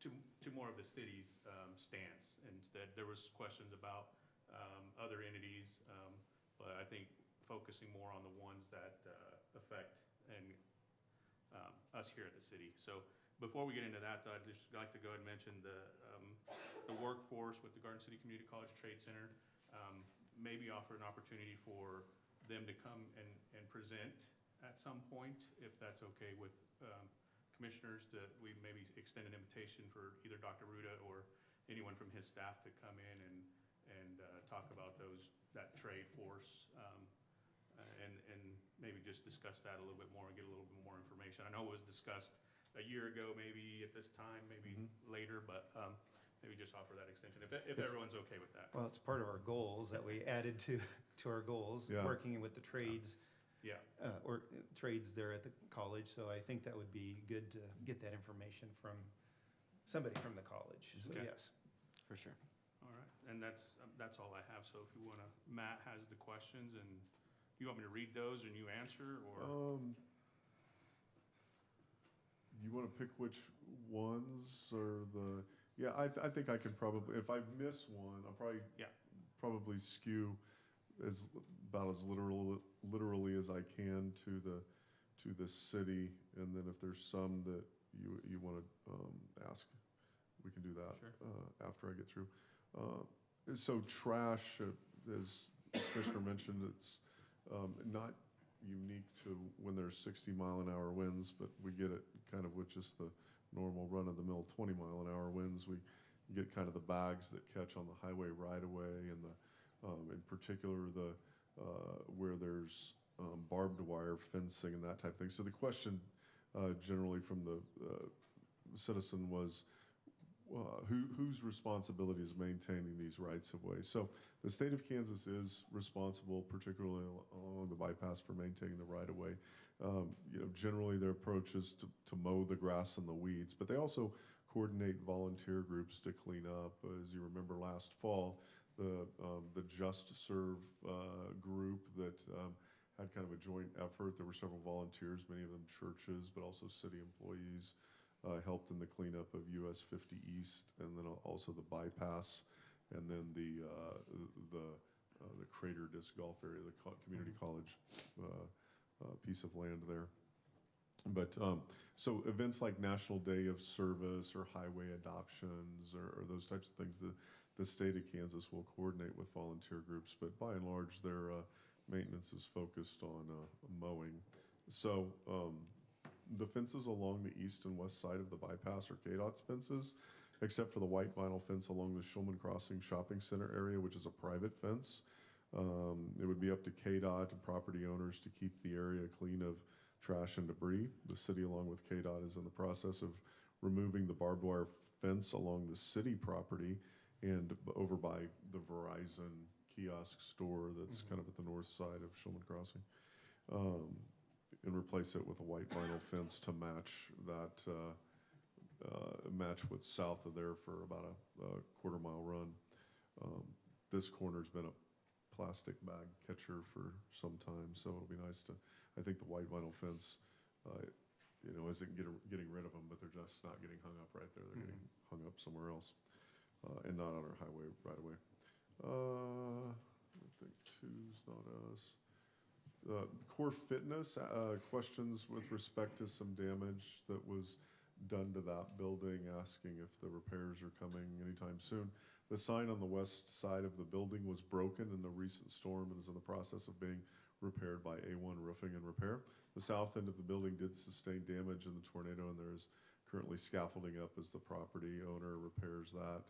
to more of the city's stance. Instead, there was questions about other entities, but I think focusing more on the ones that affect and us here at the city. So before we get into that, though, I'd just like to go ahead and mention the workforce with the Garden City Community College Trade Center. Maybe offer an opportunity for them to come and present at some point, if that's okay with commissioners, that we maybe extend an invitation for either Dr. Ruda or anyone from his staff to come in and talk about that trade force, and maybe just discuss that a little bit more and get a little bit more information. I know it was discussed a year ago, maybe at this time, maybe later, but maybe just offer that extension, if everyone's okay with that. Well, it's part of our goals that we added to our goals, Yeah. working with the trades. Yeah. Or trades there at the college, so I think that would be good to get that information from somebody from the college, so Okay. yes. For sure. All right, and that's all I have, so if you wanna, Matt has the questions, and you want me to read those and you answer, or? You wanna pick which ones, or yeah, I think I can probably, if I miss one, I'll probably skew about as literally as I can to the city, and then if there's some that you wanna ask, we can do that. Sure. After I get through. So trash, as Commissioner mentioned, it's not unique to when there's 60-mile-an-hour winds, but we get it kind of with just the normal run-of-the-mill 20-mile-an-hour winds. We get kind of the bags that catch on the highway right-of-way, and in particular where there's barbed wire fencing and that type of thing. So the question generally from the citizen was, whose responsibility is maintaining these rights-of-way? So the state of Kansas is responsible, particularly along the bypass, for maintaining the right-of-way. Generally their approach is to mow the grass and the weeds, but they also coordinate volunteer groups to clean up. As you remember last fall, the Just Serve group that had kind of a joint effort. There were several volunteers, many of them churches, but also city employees, helped in the cleanup of US 50 East, and then also the bypass, and then the Crater Disc Golf area, the community college piece of land there. But so events like National Day of Service or highway adoptions or those types of things, the state of Kansas will coordinate with volunteer groups, but by and large their maintenance is focused on mowing. So the fences along the east and west side of the bypass are KDOT's fences, except for the white vinyl fence along the Shulman Crossing Shopping Center area, which is a private fence. It would be up to KDOT and property owners to keep the area clean of trash and debris. The city, along with KDOT, is in the process of removing the barbed wire fence along the city property and over by the Verizon kiosk store that's kind of at the north side of Shulman Crossing. And replace it with a white vinyl fence to match that, match what's south of there for about a quarter-mile run. This corner's been a plastic bag catcher for some time, so it'll be nice to, I think the white vinyl fence, isn't getting rid of them, but they're just not getting hung up right there. They're getting hung up somewhere else, and not on our highway right away. I think two's not us. Core Fitness, questions with respect to some damage that was done to that building, asking if the repairs are coming anytime soon. The sign on the west side of the building was broken in the recent storm and is in the process of being repaired by A1 Roofing and Repair. The south end of the building did sustain damage in the tornado, and there is currently scaffolding up as the property owner repairs that.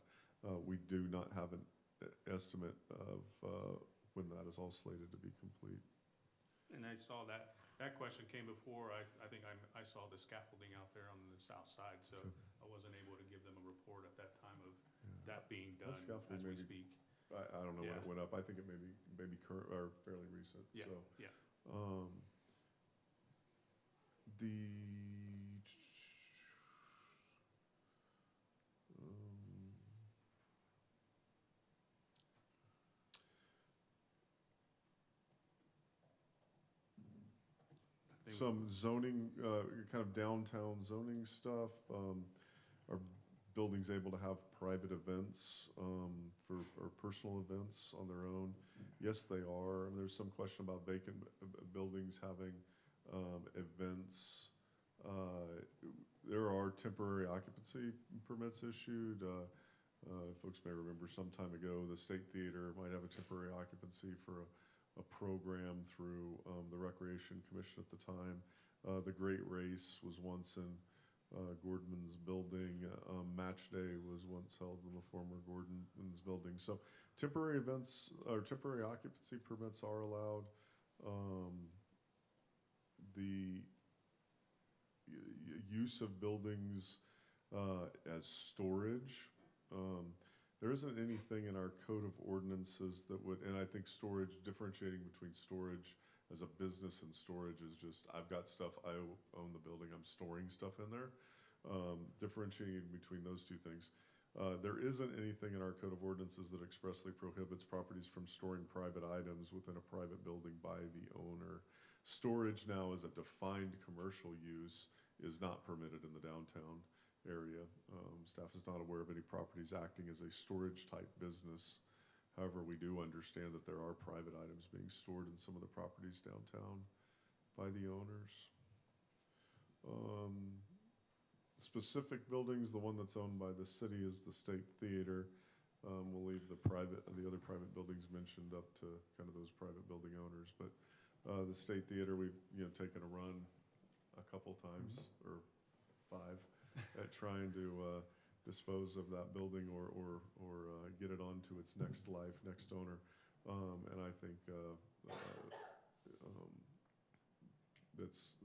We do not have an estimate of when that is all slated to be complete. And I saw that question came before. I think I saw the scaffolding out there on the south side, so I wasn't able to give them a report at that time of that being done as we speak. I don't know when it went up. I think it may be current or fairly recent. Yeah, So, yeah. Some zoning, kind of downtown zoning stuff. Are buildings able to have private events or personal events on their own? Yes, they are. And there's some question about vacant buildings having events. There are temporary occupancy permits issued. Folks may remember some time ago, the State Theater might have a temporary occupancy for a program through the Recreation Commission at the time. The Great Race was once in Gordman's building. Match Day was once held in the former Gordman's building. So temporary events or temporary occupancy permits are allowed. The use of buildings as storage. There isn't anything in our code of ordinances that would, and I think storage, differentiating between storage as a business and storage is just, I've got stuff, I own the building, I'm storing stuff in there. Differentiating between those two things. There isn't anything in our code of ordinances that expressly prohibits properties from storing private items within a private building by the owner. Storage now as a defined commercial use is not permitted in the downtown area. Staff is not aware of any properties acting as a storage type business. However, we do understand that there are private items being stored in some of the properties downtown by the owners. Specific buildings, the one that's owned by the city is the State Theater. We'll leave the other private buildings mentioned up to kind of those private building owners. But the State Theater, we've taken a run a couple times, or 5, at trying to dispose of that building or get it onto its next life, next owner. And I think that's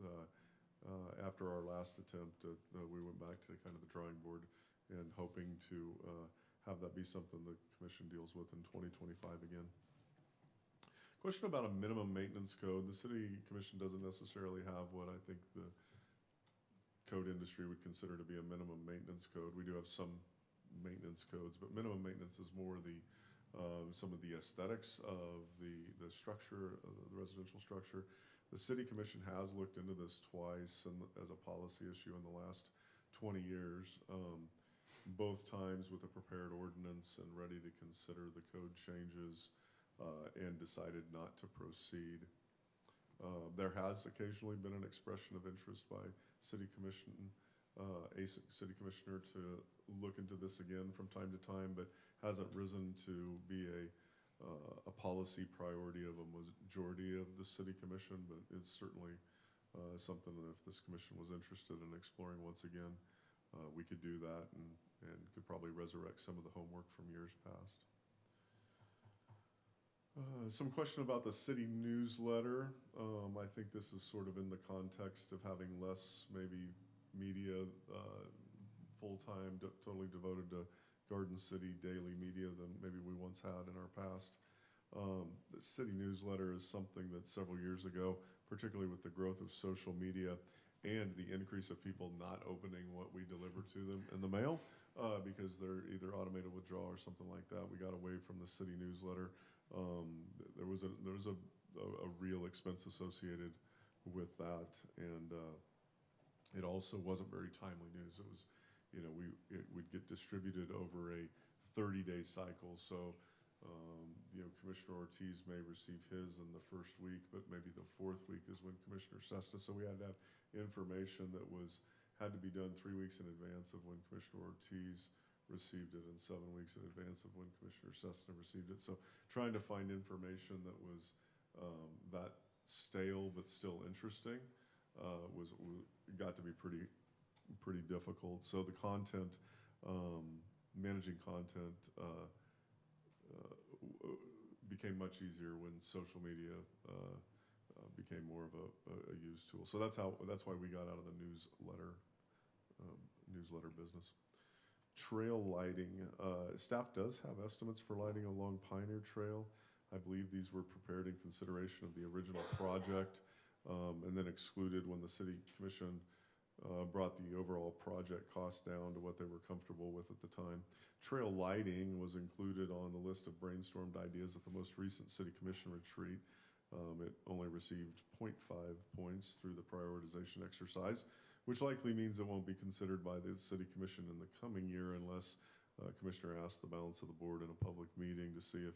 after our last attempt, we went back to kind of the drawing board and hoping to have that be something the commission deals with in 2025 again. Question about a minimum maintenance code. The city commission doesn't necessarily have what I think the code industry would consider to be a minimum maintenance code. We do have some maintenance codes, but minimum maintenance is more the some of the aesthetics of the structure, the residential structure. The city commission has looked into this twice and as a policy issue in the last 20 years, both times with a prepared ordinance and ready to consider the code changes, and decided not to proceed. There has occasionally been an expression of interest by city commission, a city commissioner to look into this again from time to time, but hasn't risen to be a policy priority of a majority of the city commission. But it's certainly something that if this commission was interested in exploring once again, we could do that and could probably resurrect some of the homework from years past. Some question about the city newsletter. I think this is sort of in the context of having less maybe media full-time, totally devoted to Garden City daily media than maybe we once had in our past. The city newsletter is something that several years ago, particularly with the growth of social media and the increase of people not opening what we deliver to them in the mail because they're either automated withdrawal or something like that, we got away from the city newsletter. There was a real expense associated with that, and it also wasn't very timely news. It was, it would get distributed over a 30-day cycle. So, Commissioner Ortiz may receive his in the first week, but maybe the 4th week is when Commissioner Sesta. So we had to have information that had to be done 3 weeks in advance of when Commissioner Ortiz received it and 7 weeks in advance of when Commissioner Sesta received it. So trying to find information that was that stale but still interesting got to be pretty difficult. So the content, managing content became much easier when social media became more of a used tool. So that's why we got out of the newsletter business. Trail lighting. Staff does have estimates for lighting along Pioneer Trail. I believe these were prepared in consideration of the original project and then excluded when the City Commission brought the overall project cost down to what they were comfortable with at the time. Trail lighting was included on the list of brainstormed ideas at the most recent City Commission retreat. It only received 0.5 points through the prioritization exercise, which likely means it won't be considered by the City Commission in the coming year unless Commissioner asks the balance of the board in a public meeting to see if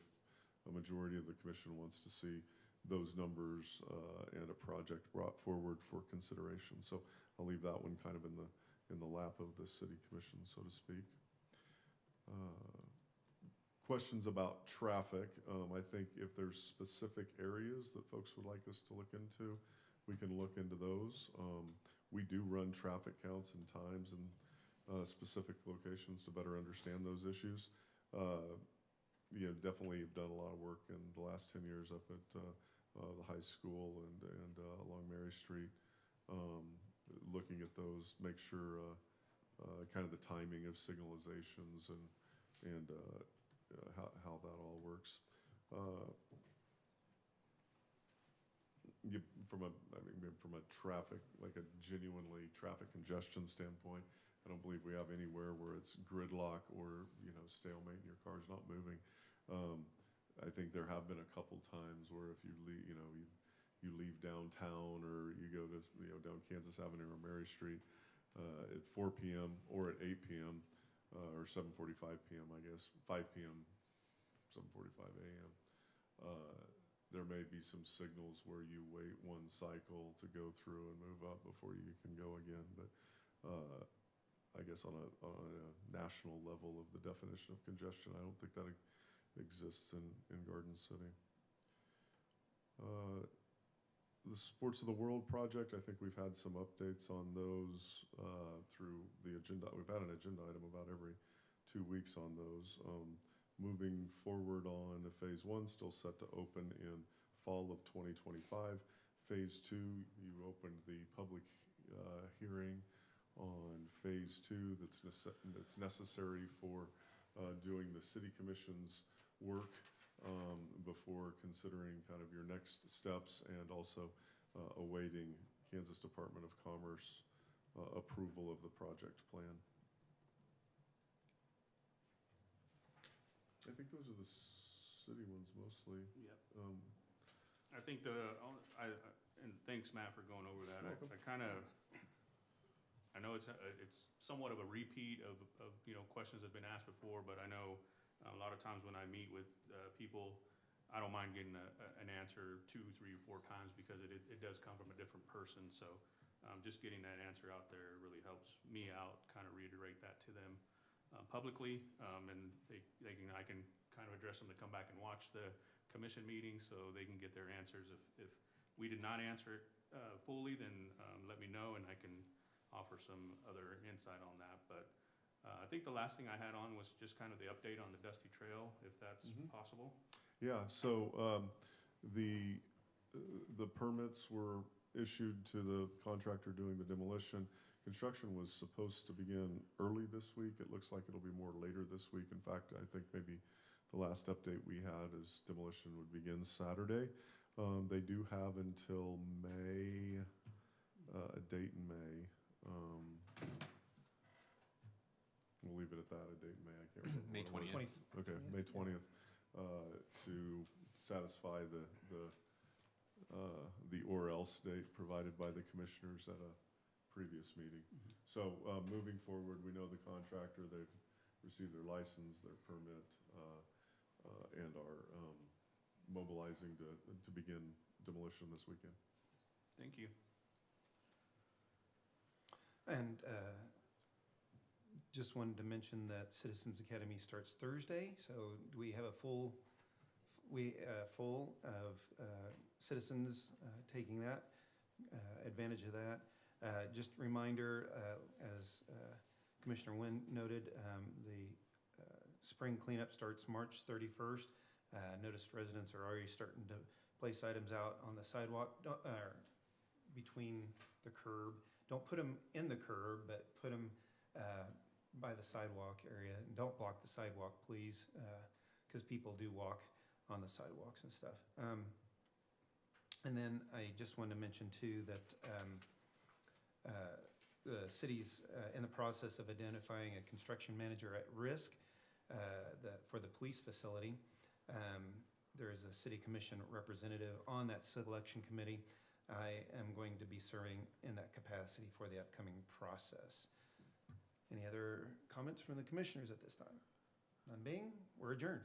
a majority of the commission wants to see those numbers and a project brought forward for consideration. So I'll leave that one kind of in the lap of the City Commission, so to speak. Questions about traffic. I think if there's specific areas that folks would like us to look into, we can look into those. we do run traffic counts and times and specific locations to better understand those issues. Definitely have done a lot of work in the last 10 years up at the high school and along Mary Street, looking at those, make sure kind of the timing of signalizations and how that all works. From a traffic, like a genuinely traffic congestion standpoint, I don't believe we have anywhere where it's gridlock or, stalemate and your car's not moving. I think there have been a couple times where if you leave, you leave downtown or you go to, down Kansas Avenue or Mary Street at 4 p.m. or at 8 p.m. Or 7:45 p.m., I guess, 5 p.m., 7:45 a.m. There may be some signals where you wait one cycle to go through and move up before you can go again. But I guess on a national level of the definition of congestion, I don't think that exists in Garden City. The Sports of the World project, I think we've had some updates on those through the agenda. We've had an agenda item about every 2 weeks on those. Moving forward on phase 1, still set to open in fall of 2025. Phase 2, you opened the public hearing on phase 2 that's necessary for doing the city commission's work before considering kind of your next steps and also awaiting Kansas Department of Commerce approval of the project plan. I think those are the city ones mostly. Yep. I think and thanks, Matt, for going over that. I know it's somewhat of a repeat of questions that have been asked before, but I know a lot of times when I meet with people, I don't mind getting an answer 2, 3, or 4 times because it does come from a different person. So just getting that answer out there really helps me out, kind of reiterate that to them publicly, and I can kind of address them to come back and watch the commission meeting so they can get their answers. If we did not answer it fully, then let me know and I can offer some other insight on that. But I think the last thing I had on was just kind of the update on the Dusty Trail, if that's possible. Yeah, so the permits were issued to the contractor doing the demolition. Construction was supposed to begin early this week. It looks like it'll be more later this week. In fact, I think maybe the last update we had is demolition would begin Saturday. They do have until May, a date in May. We'll leave it at that, a date in May. I can't remember. May 20th. Okay, May 20th, to satisfy the or else date provided by the commissioners at a previous meeting. So moving forward, we know the contractor, they've received their license, their permit, and are mobilizing to begin demolition this weekend. Thank you. And just wanted to mention that Citizens Academy starts Thursday, so we have a full of citizens taking that advantage of that. Just reminder, as Commissioner Nguyen noted, the spring cleanup starts March 31st. Noticed residents are already starting to place items out on the sidewalk between the curb. Don't put them in the curb, but put them by the sidewalk area. And don't block the sidewalk, please, because people do walk on the sidewalks and stuff. And then I just wanted to mention too that the city's in the process of identifying a construction manager at risk for the police facility. There is a city commission representative on that selection committee. I am going to be serving in that capacity for the upcoming process. Any other comments from the commissioners at this time? None being, we're adjourned.